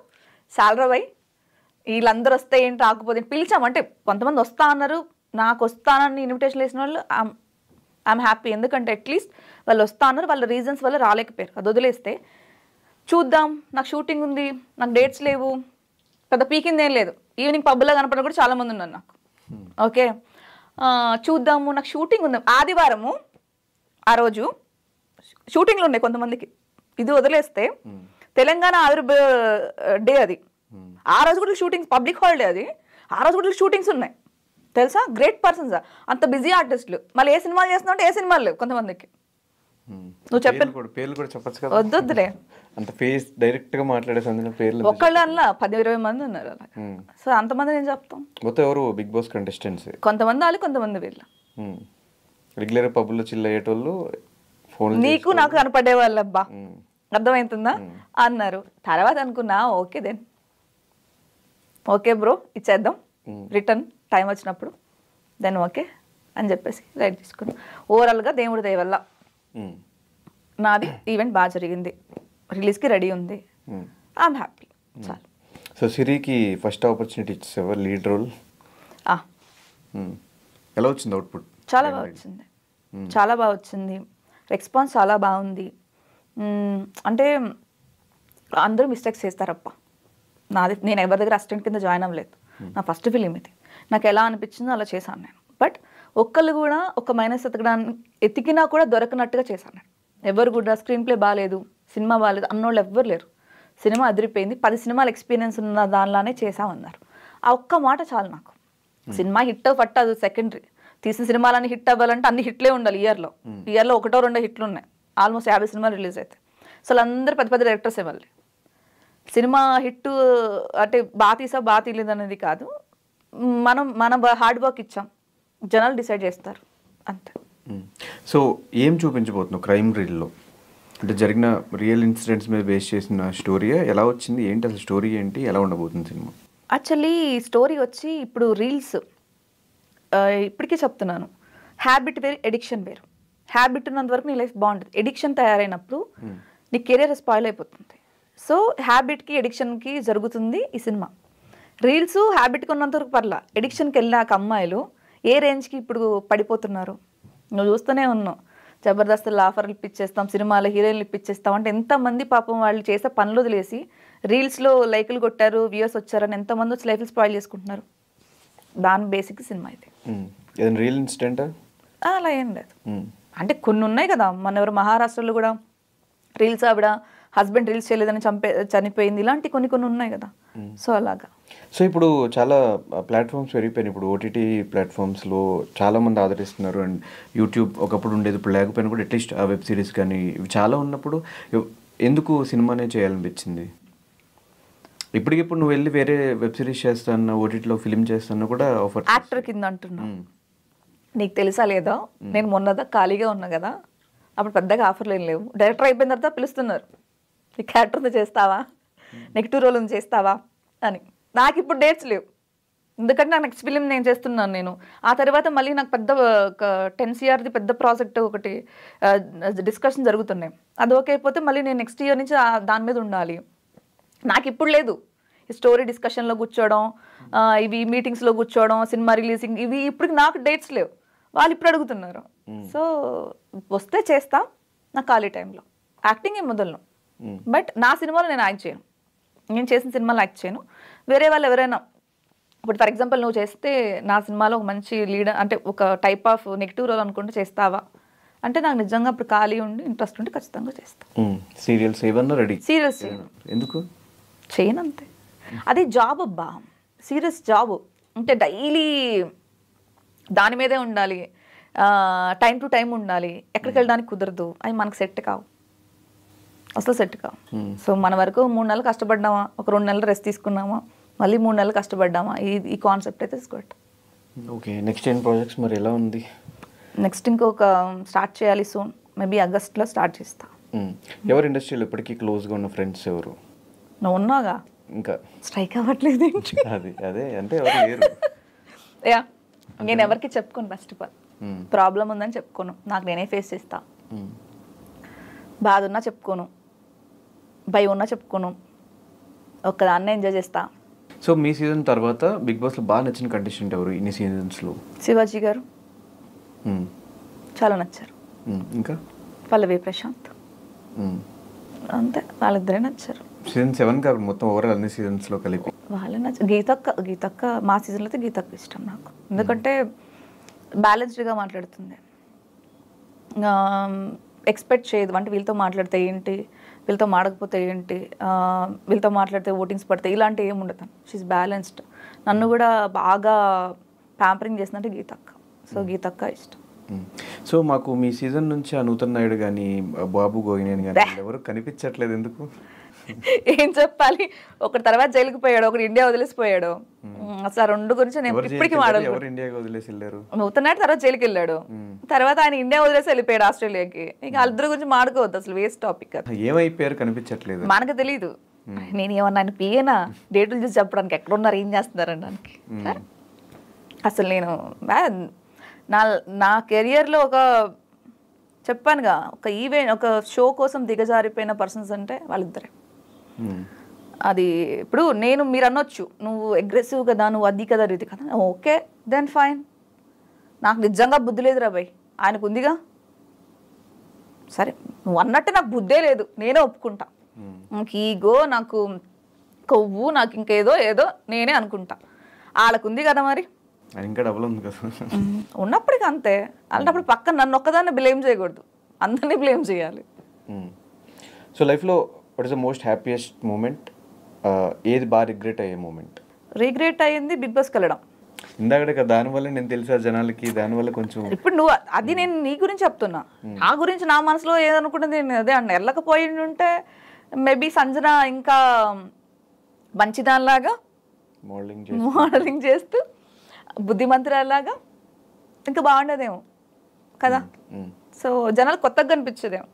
సాలరాబాయ్ వీళ్ళందరూ వస్తే ఏంటి రాకపోతే పిలిచామంటే, కొంతమంది వస్తా అన్నారు, నాకు వస్తానని ఇన్విటేషన్ వేసిన వాళ్ళు ఐఎమ్ హ్యాపీ. ఎందుకంటే అట్లీస్ట్ వాళ్ళు వస్తా అన్నారు, వాళ్ళ రీజన్స్ వల్ల రాలేకపోయారు. అది వదిలేస్తే చూద్దాం, నాకు షూటింగ్ ఉంది, నాకు డేట్స్ లేవు, పెద్ద పీకింది ఏం లేదు, ఈవినింగ్ పబ్లో కనపడడం కూడా చాలామంది ఉన్నారు నాకు. ఓకే, చూద్దాము, నాకు షూటింగ్ ఉంది ఆదివారము, ఆ రోజు షూటింగ్లు ఉన్నాయి కొంతమందికి. ఇది వదిలేస్తే తెలంగాణ ఆవిర్భావ డే అది, ఆ రోజు కూడా షూటింగ్స్, పబ్లిక్ హాలిడే అది, ఆ రోజు కూడా షూటింగ్స్ ఉన్నాయి తెలుసా. గ్రేట్ పర్సన్స్, అంత బిజీ ఆర్టిస్టులు. మళ్ళీ ఏ సినిమాలు చేస్తున్నావు అంటే ఏ సినిమాలు లేవు కొంతమందికి. నువ్వు చెప్పిన పేర్లు కూడా చెప్పచ్చు కదా. వద్దులే, అంత ఫేస్ డైరెక్ట్ గా మాట్లాడే సందర్భం పేర్లు ఒక్కళ్ళు అలా 10-20 మంది ఉన్నారు అలా. సో అంతమంది నేను చెప్తాం. మొత్తం ఎవరు బిగ్ బాస్ కంటెస్టెంట్స్? కొంతమంది వాళ్ళు, కొంతమంది వీళ్ళు. రెగ్యులర్ పబ్లో చిల్ అయ్యేటోళ్ళు ఫోన్ నీకు నాకు కనపడే వాళ్ళు అబ్బా, అర్థమవుతుందా అన్నారు. తర్వాత అనుకున్నా ఓకే దెన్ ఓకే బ్రో ఇచ్చేద్దాం రిటర్న్ టైం వచ్చినప్పుడు, దెన్ ఓకే అని చెప్పేసి రైట్ తీసుకున్నాం. ఓవరాల్గా దేవుడి దయ వల్ల నాది ఈవెంట్ బాగా జరిగింది, రిలీజ్కి రెడీ ఉంది, ఐఎమ్ హ్యాపీ. చాలు. సో సిరికి ఫస్ట్ ఆపర్చునిటీ ఇచ్చేసావా లీడ్ రోల్? ఎలా వచ్చింది అవుట్పుట్? చాలా బాగా వచ్చింది, చాలా బాగా వచ్చింది. రెస్పాన్స్ చాలా బాగుంది. అంటే అందరూ మిస్టేక్స్ చేస్తారప్ప. నాది, నేను ఎవరి దగ్గర అసిస్టెంట్ కింద జాయిన్ అవ్వలేదు, నా ఫస్ట్ ఫిలిం ఇది. నాకు ఎలా అనిపించిందో అలా చేశాను నేను. బట్ ఒక్కళ్ళు కూడా ఒక మైనస్ ఎతికినా కూడా దొరకనట్టుగా చేశాను నేను. ఎవరు కూడా స్క్రీన్ ప్లే బాగాలేదు, సినిమా బాగాలేదు అన్నోళ్ళు ఎవ్వరు లేరు. సినిమా అదిరిపోయింది, 10 సినిమాలు ఎక్స్పీరియన్స్ ఉన్న దానిలానే చేసామన్నారు. ఆ ఒక్క మాట చాలు నాకు. సినిమా హిట్ ఫట్ అది సెకండరీ. తీసిన సినిమాలన్నీ హిట్ అవ్వాలంటే అన్ని హిట్లే ఉండాలి. ఇయర్లో 1-2 హిట్లు ఉన్నాయి, ఆల్మోస్ట్ 50 సినిమాలు రిలీజ్ అవుతాయి. అసలు అందరూ పెద్ద పెద్ద డైరెక్టర్స్ ఇవ్వాలి. సినిమా హిట్ అంటే బాగా తీసా బాగా తీయలేదు అనేది కాదు, మన హార్డ్ వర్క్ ఇచ్చాం, జనాలు డిసైడ్ చేస్తారు అంతే. సో ఏం చూపించబోతున్నావు క్రైమ్ రీల్లో? అంటే జరిగిన రియల్ ఇన్సిడెంట్స్ మీద బేస్ చేసిన స్టోరీ ఎలా వచ్చింది, ఏంటి అసలు స్టోరీ ఏంటి, ఎలా ఉండబోతుంది సినిమా? యాక్చువల్లీ స్టోరీ వచ్చి ఇప్పుడు రీల్స్, ఇప్పటికీ చెప్తున్నాను, హ్యాబిట్ వేరు, ఎడిక్షన్ వేరు. హ్యాబిట్ ఉన్నంత వరకు నీ లైఫ్ బాగుంటుంది, ఎడిక్షన్ తయారైనప్పుడు నీ కెరీర్ స్పాయిల్ అయిపోతుంది. సో హ్యాబిట్కి ఎడిక్షన్కి జరుగుతుంది ఈ సినిమా. రీల్స్ హ్యాబిట్కి ఉన్నంత వరకు పర్లా, ఎడిక్షన్కి వెళ్ళాక అమ్మాయిలు ఏ రేంజ్కి ఇప్పుడు పడిపోతున్నారు నువ్వు చూస్తూనే ఉన్నావు. జబర్దస్త్లో ఆఫర్లు ఇప్పించేస్తాం, సినిమాలో హీరోయిన్లు ఇప్పించేస్తాం అంటే ఎంతమంది పాపం వాళ్ళు చేసే పనులు వదిలేసి రీల్స్లో లైకులు కొట్టారు, వ్యూవర్స్ వచ్చారని ఎంతమంది వచ్చి లైఫ్లు స్పాయిల్ చేసుకుంటున్నారు. దాని బేసిక్ సినిమా ఇది. రియల్ ఇన్సిడెంట్ అలా ఏం లేదు, అంటే కొన్ని ఉన్నాయి కదా. మన ఎవరు మహారాష్ట్రలో కూడా రీల్స్ ఆవిడ హస్బెండ్ రీల్స్ చేయలేదని చనిపోయింది, ఇలాంటి కొన్ని ఉన్నాయి కదా. సో అలాగా. సో ఇప్పుడు చాలా ప్లాట్ఫామ్స్ పెరిగిపోయినాయి. ఇప్పుడు ఓటీటీ ప్లాట్ఫామ్స్లో చాలామంది ఆదరిస్తున్నారు. అండ్ యూట్యూబ్ ఒకప్పుడు ఉండేది, ఇప్పుడు లేకపోయినా కూడా అట్లీస్ట్ ఆ వెబ్ సిరీస్ కానీ ఇవి చాలా ఉన్నప్పుడు ఎందుకు సినిమానే చేయాలనిపించింది? ఇప్పటికిప్పుడు నువ్వు వెళ్ళి వేరే వెబ్ సిరీస్ చేస్తాను, ఓటీటీలో ఫిలిం చేస్తాను కూడా ఆఫర్. యాక్టర్ కింద అంటున్నా, నీకు తెలుసా లేదా, నేను మొన్నదా ఖాళీగా ఉన్నా కదా, అప్పుడు పెద్దగా ఆఫర్లు ఏం లేవు. డైరెక్టర్ అయిపోయిన తర్వాత పిలుస్తున్నారు, నీ క్యారెక్టర్తో చేస్తావా, నెగిటివ్ రోల్ చేస్తావా అని. నాకు ఇప్పుడు డేట్స్ లేవు, ఎందుకంటే నా నెక్స్ట్ ఫిలిం నేను చేస్తున్నాను నేను. ఆ తర్వాత మళ్ళీ నాకు పెద్ద 10 CRది పెద్ద ప్రాజెక్ట్ ఒకటి డిస్కషన్ జరుగుతున్నాయి. అది ఓకే అయిపోతే మళ్ళీ నేను నెక్స్ట్ ఇయర్ నుంచి దాని మీద ఉండాలి. నాకు ఇప్పుడు లేదు ఈ స్టోరీ డిస్కషన్లో కూర్చోవడం, ఇవి మీటింగ్స్లో కూర్చోవడం, సినిమా రిలీజింగ్, ఇవి ఇప్పుడు నాకు డేట్స్ లేవు. వాళ్ళు ఇప్పుడు అడుగుతున్నారు. సో వస్తే చేస్తా నా ఖాళీ టైంలో. యాక్టింగ్ ఏం మొదలను, బట్ నా సినిమాలో నేను యాక్ట్ చేయను, నేను చేసిన సినిమాలో యాక్ట్ చేయను. వేరే వాళ్ళు ఎవరైనా, ఇప్పుడు ఫర్ ఎగ్జాంపుల్ నువ్వు చేస్తే నా సినిమాలో ఒక మంచి లీడర్ అంటే ఒక టైప్ ఆఫ్ నెగిటివ్ రోల్ అనుకుంటే చేస్తావా అంటే నాకు నిజంగా ఇప్పుడు ఖాళీ ఉండి ఇంట్రెస్ట్ ఉంటే ఖచ్చితంగా చేస్తాను. సీరియల్స్ ఏమన్నా రెడీ? సీరియల్స్ ఎందుకు చేయను అంతే, అది జాబ్ అబ్బా, సీరియస్ జాబ్ అంటే డైలీ దాని మీదే ఉండాలి, టైం టు టైం ఉండాలి, ఎక్కడికి వెళ్ళడానికి కుదరదు, అవి మనకు సెట్ కావు, అసలు సెట్ కావు. సో మన వరకు 3 నెలలు కష్టపడ్డామా, ఒక 2 నెలలు రెస్ట్ తీసుకున్నామా, మళ్ళీ 3 నెలలు కష్టపడ్డామా, ఈ కాన్సెప్ట్ అయితే తీసుకోవట్. ఓకే, నెక్స్ట్ ఏం ప్రాజెక్ట్స్ మరి ఎలా ఉంది? నెక్స్ట్ ఇంకొక స్టార్ట్ చేయాలి సూన్, మేబీ ఆగస్ట్లో స్టార్ట్ చేస్తా. ఎవరు ఇండస్ట్రీలో ఇప్పటికీ క్లోజ్గా ఉన్న ఫ్రెండ్స్ ఎవరు? నువ్వు ఉన్నాగా, ఇంకా స్ట్రైక్ అవ్వట్లేదు. అదే అంటే ఎవరు లేరు. యా, నేను ఎవరికి చెప్పుకోను, ఫస్ట్ ఆఫ్ ఆల్ ప్రాబ్లం ఉందని చెప్పుకోను, నాకు నేనే ఫేస్ చేస్తా. బాధ ఉన్నా చెప్పుకోను, భయం ఉన్నా చెప్పుకోను, ఒక్కదాన్నే ఎంజాయ్ చేస్తా. సో మీ సీజన్ తర్వాత బిగ్ బాస్లో బాగా నచ్చిన కంటెస్టెంట్ ఎవరు ఇన్ని సీజన్స్లో? శివాజీ గారు చాలా నచ్చారు, ఇంకా పల్లవి ప్రశాంత్, అంతే, వాళ్ళిద్దరే నచ్చారు. సీజన్ 7 కాదు మొత్తం ఓవరాల్ అన్ని సీజన్స్లో కలిపి వాళ్ళే నచ్చారు. గీతక్క మా సీజన్లో అయితే గీతక్క ఇష్టం నాకు, ఎందుకంటే బ్యాలెన్స్డ్గా మాట్లాడుతుంది. ఎక్స్పెక్ట్ చేయదు అంటే వీళ్ళతో మాట్లాడితే ఏంటి, వీళ్ళతో మాడకపోతే ఏంటి, వీళ్ళతో మాట్లాడితే ఓటింగ్స్ పడితే ఇలాంటివి ఏమి ఉండదు. She's balanced. నన్ను కూడా బాగా ప్యాంపరింగ్ చేసిందంటే గీతక్క. సో గీతక్క ఇష్టం. సో మాకు మీ సీజన్ నుంచి నూతన్ నాయుడు కానీ బాబు గోగినేని కానీ ఎవరు కనిపించట్లేదు, ఎందుకు? ఏం చెప్పాలి, ఒకటి తర్వాత జైలుకి పోయాడు, ఒకటి ఇండియా వదిలేసిపోయాడు. అసలు రెండు గురించి నేను ఇప్పటికీ వదిలేసి నూతన్ నాయుడు తర్వాత జైలుకి వెళ్ళాడు, తర్వాత ఆయన ఇండియా వదిలేసి వెళ్ళిపోయాడు ఆస్ట్రేలియాకి. ఇక వాళ్ళిద్దరి గురించి మాడుకోవద్దు, అసలు వేస్ట్ టాపిక్. ఏమైపోయారు కనిపించట్లేదు, మనకు తెలీదు. నేను ఏమన్నా ఆయన పియేనా డేట్లు చూసి చెప్పడానికి, ఎక్కడున్నారు ఏం చేస్తున్నారు అనడానికి. అసలు నేను నా కెరియర్లో ఒక చెప్పానుగా, ఒక ఈవెంట్ ఒక షో కోసం దిగజారిపోయిన పర్సన్స్ అంటే వాళ్ళిద్దరే. అది ఇప్పుడు నేను మీరు అనొచ్చు నువ్వు అగ్రెసివ్ కదా, నువ్వు అది కదా ఇది కదా, ఓకే దెన్ ఫైన్. నాకు నిజంగా బుద్ధి లేదు రా భయ్, ఆయనకు ఉందిగా. సరే నువ్వు అన్నట్టు నాకు బుద్ధే లేదు, నేనే ఒప్పుకుంటా. నాకు ఈగో, నాకు కొవ్వు, నాకు ఇంకేదో ఏదో నేనే అనుకుంటా. వాళ్ళకు ఉంది కదా మరి, ఇంకా డబుల్ ఉంది కదా ఉన్నప్పటికీ అంతే. అలాంటప్పుడు పక్కన నన్ను ఒక్కదాన్ని బ్లేమ్ చేయకూడదు, అందరినీ బ్లేమ్ చేయాలి. సో లైఫ్లో what is the most happiest moment? ఏది బాగా రిగ్రెట్ అయ్యే మూమెంట్? రిగ్రెట్ అయ్యింది బిగ్ బాస్కి వెళ్ళడం. ఇందాక కదా దానివల్ల నేను తెలుసా జనాలకి, దానివల్ల కొంచెం. ఇప్పుడు నువ్వు అది నేను నీ గురించి చెప్తున్నా, నా గురించి నా మనసులో ఏదనుకుంటుంది నేను అదే అన్న. వెళ్ళకపోయి ఉంటే మేబీ సంజన ఇంకా మంచిదానిలాగా మోడలింగ్ చేస్తూ బుద్ధిమంతురాలాగా ఇంకా బాగుండేదేమో కదా. సో జనాలు కొత్తగా కనిపించేదేమో,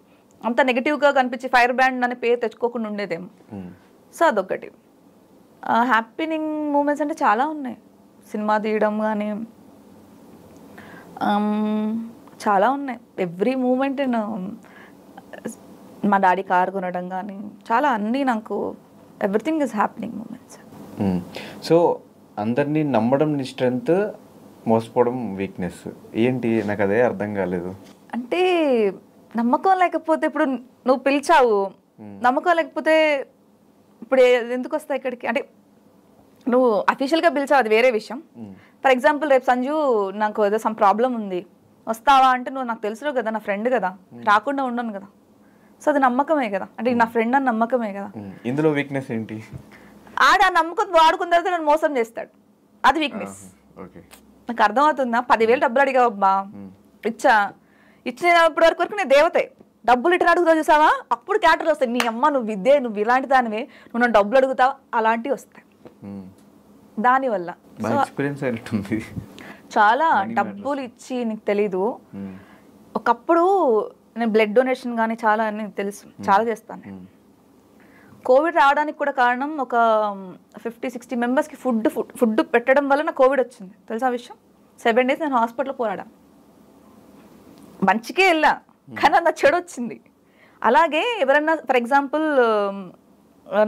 అంత నెగిటివ్గా కనిపించి ఫైర్ బ్యాండ్ అనే పేరు తెచ్చుకోకుండా ఉండేదేమో. సో అదొకటి. హ్యాపీనింగ్ మూమెంట్స్ అంటే చాలా ఉన్నాయి. సినిమా తీయడం కానీ చాలా ఉన్నాయి. ఎవ్రీ మూమెంట్ మా డాడీ కార్ కొనడం కానీ చాలా అన్నీ నాకు everything is happening moments. So అందరినీ నమ్మడం నీ స్ట్రెంగ్త్, మోసపోవడం వీక్నెస్ ఏంటి? నాకు అదే అర్థం కాలేదు. అంటే నమ్మకం లేకపోతే, ఇప్పుడు నువ్వు పిలిచావు, నమ్మకం లేకపోతే ఇప్పుడు ఎందుకు వస్తాయి ఇక్కడికి? అంటే నువ్వు అఫీషియల్గా పిలిచావు, అది వేరే విషయం. ఫర్ ఎగ్జాంపుల్ రేపు సంజు నాకు ఏదో సమ్ ప్రాబ్లం ఉంది, వస్తావా అంటే నువ్వు నాకు తెలుసు కదా, నా ఫ్రెండ్ కదా, రాకుండా ఉండను కదా. సో అది నమ్మకమే కదా, అంటే నా ఫ్రెండ్ అని నమ్మకమే కదా. ఇందులో వీక్నెస్ ఏంటి? ఆ నమ్మకం వాడుకున్న తర్వాత నన్ను మోసం చేస్తాడు, అది వీక్నెస్. నాకు అర్థమవుతుందా? 10,000 డబ్బులు అడిగావబ్బా, ఇచ్చినప్పటి వరకు నేను దేవతే. డబ్బులు ఇట్లా అడుగుతా చూసావా, అప్పుడు క్యారెక్టర్లు వస్తాయి. నీ అమ్మ నువ్వు ఇదే, నువ్వు ఇలాంటి దానివే, నువ్వు నన్ను డబ్బులు అడుగుతావా, అలాంటివి వస్తాయి. దానివల్ల చాలా డబ్బులు ఇచ్చి నీకు తెలీదు. ఒకప్పుడు నేను బ్లడ్ డొనేషన్ కానీ చాలా అని తెలుసు, చాలా చేస్తాను. కోవిడ్ రావడానికి కూడా కారణం ఒక 50-60 మెంబర్స్కి ఫుడ్ పెట్టడం వల్ల నాకు కోవిడ్ వచ్చింది, తెలుసా విషయం. 7 days నేను హాస్పిటల్లో పోరాడా. మంచికే వెళ్ళా, కానీ నా చెడు వచ్చింది. అలాగే ఎవరన్నా ఫర్ ఎగ్జాంపుల్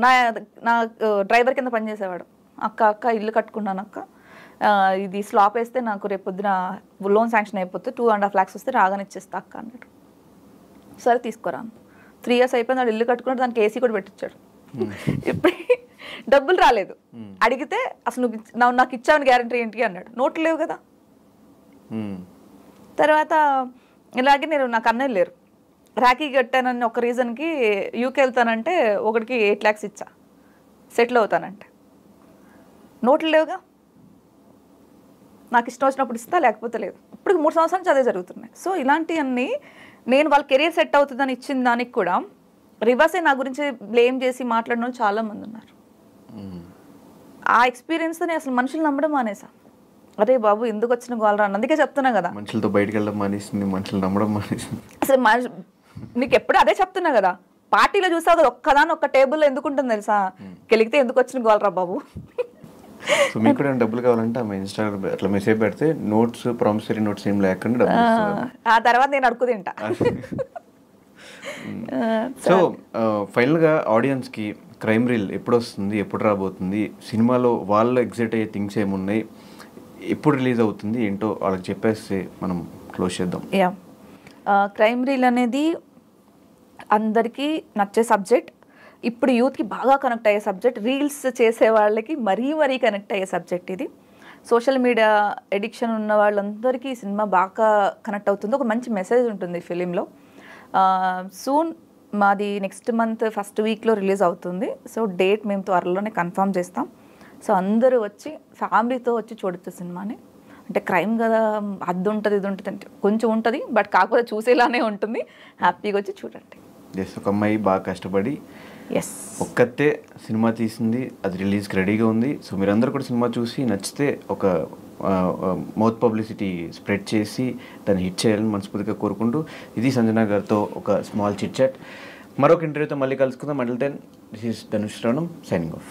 నా డ్రైవర్ కింద పనిచేసేవాడు, అక్క ఇల్లు కట్టుకున్నాను అక్క, ఇది స్లాప్ వేస్తే నాకు రేపు పొద్దున లోన్ శాంక్షన్ అయిపోతే 2.5 lakhs వస్తే రాగానే ఇచ్చేస్తా అక్క అన్నాడు. సరే తీసుకురాను. 3 years అయిపోయింది, వాడు ఇల్లు కట్టుకున్నాడు, దానికి ఏసీ కూడా పెట్టించాడు. ఇప్పుడు డబ్బులు రాలేదు, అడిగితే అసలు నువ్వు నాకు ఇచ్చావని గ్యారంటీ ఏంటి అన్నాడు. నోట్లు లేవు కదా. తర్వాత ఇలాగే నాకు అన్నయ్య లేరు, రాఖీ కట్టానని ఒక రీజన్కి యూకే వెళ్తానంటే ఒకటికి 8 lakhs ఇచ్చా, సెటిల్ అవుతానంటే. నోట్లు లేవుగా, నాకు ఇష్టం వచ్చినప్పుడు ఇస్తా, లేకపోతే లేదు. ఇప్పుడు 3 సంవత్సరాల నుంచి అదే జరుగుతున్నాయి. సో ఇలాంటివన్నీ నేను వాళ్ళ కెరీర్ సెట్ అవుతుందని ఇచ్చిన దానికి కూడా రివర్సే నా గురించి బ్లేమ్ చేసి మాట్లాడిన వాళ్ళు చాలామంది ఉన్నారు. ఆ ఎక్స్పీరియన్స్తో నేను అసలు మనుషులు నమ్మడం మానేసా. అరే బాబు ఎందుకు వచ్చిన గోల్ రా, అందుకే చెప్తున్నా కదా, మనుషులతో బయటకు వెళ్ళడం మానేసింది, మనుషులు నమ్మడం మానేసింది. అసలు నీకు ఎప్పుడు అదే చెప్తున్నా కదా, పార్టీలో చూసావు కదా, ఒక్కదాని ఒక్క టేబుల్లో ఎందుకు ఉంటుంది తెలుసా, గెలిగితే ఎందుకు వచ్చిన గోల్ రా బాబు. సో మీకు కూడా డబ్బులు కావాలంటే ఆమె ఇన్స్టాగ్రామ్ అట్లా మెసేజ్ పెడితే నోట్స్, ప్రామిసరీ నోట్స్ ఏం లేకుండా డబ్బులు, ఆ తర్వాత నేను అడుగు తింటా. సో ఫైనల్గా ఆడియన్స్కి క్రైమ్ రీల్ ఎప్పుడు వస్తుంది, ఎప్పుడు రాబోతుంది, సినిమాలో వాళ్ళు ఎగ్జైట్ అయ్యే థింగ్స్ ఏమున్నాయి, ఎప్పుడు రిలీజ్ అవుతుంది ఏంటో వాళ్ళకి చెప్పేస్తే మనం క్లోజ్ చేద్దాం. యా, క్రైమ్ రీల్ అనేది అందరికీ నచ్చే సబ్జెక్ట్, ఇప్పుడు యూత్కి బాగా కనెక్ట్ అయ్యే సబ్జెక్ట్, రీల్స్ చేసే వాళ్ళకి మరీ కనెక్ట్ అయ్యే సబ్జెక్ట్ ఇది. సోషల్ మీడియా ఎడిక్షన్ ఉన్న వాళ్ళందరికీ ఈ సినిమా బాగా కనెక్ట్ అవుతుంది. ఒక మంచి మెసేజ్ ఉంటుంది ఫిలింలో. సూన్ మాది నెక్స్ట్ మంత్ ఫస్ట్ వీక్లో రిలీజ్ అవుతుంది. సో డేట్ మేము త్వరలోనే కన్ఫర్మ్ చేస్తాం. సో అందరూ వచ్చి ఫ్యామిలీతో వచ్చి చూడొచ్చు సినిమాని. అంటే క్రైమ్ కదా, అది ఉంటుంది ఇది ఉంటుంది అంటే కొంచెం ఉంటుంది, బట్ కాకపోతే చూసేలానే ఉంటుంది. హ్యాపీగా వచ్చి చూడండి. ఒక అమ్మాయి బాగా కష్టపడి ఎస్ ఒక్కతే సినిమా తీసింది, అది రిలీజ్కి రెడీగా ఉంది. సో మీరందరూ కూడా సినిమా చూసి నచ్చితే ఒక మౌత్ పబ్లిసిటీ స్ప్రెడ్ చేసి దాన్ని హిట్ చేయాలని మనస్ఫూర్తిగా కోరుకుంటూ, ఇది సంజన గారితో ఒక స్మాల్ చిట్ చాట్. మరొక ఇంటర్వ్యూతో మళ్ళీ కలుసుకుందాం. Until then, this is Dhanush Ranam signing of.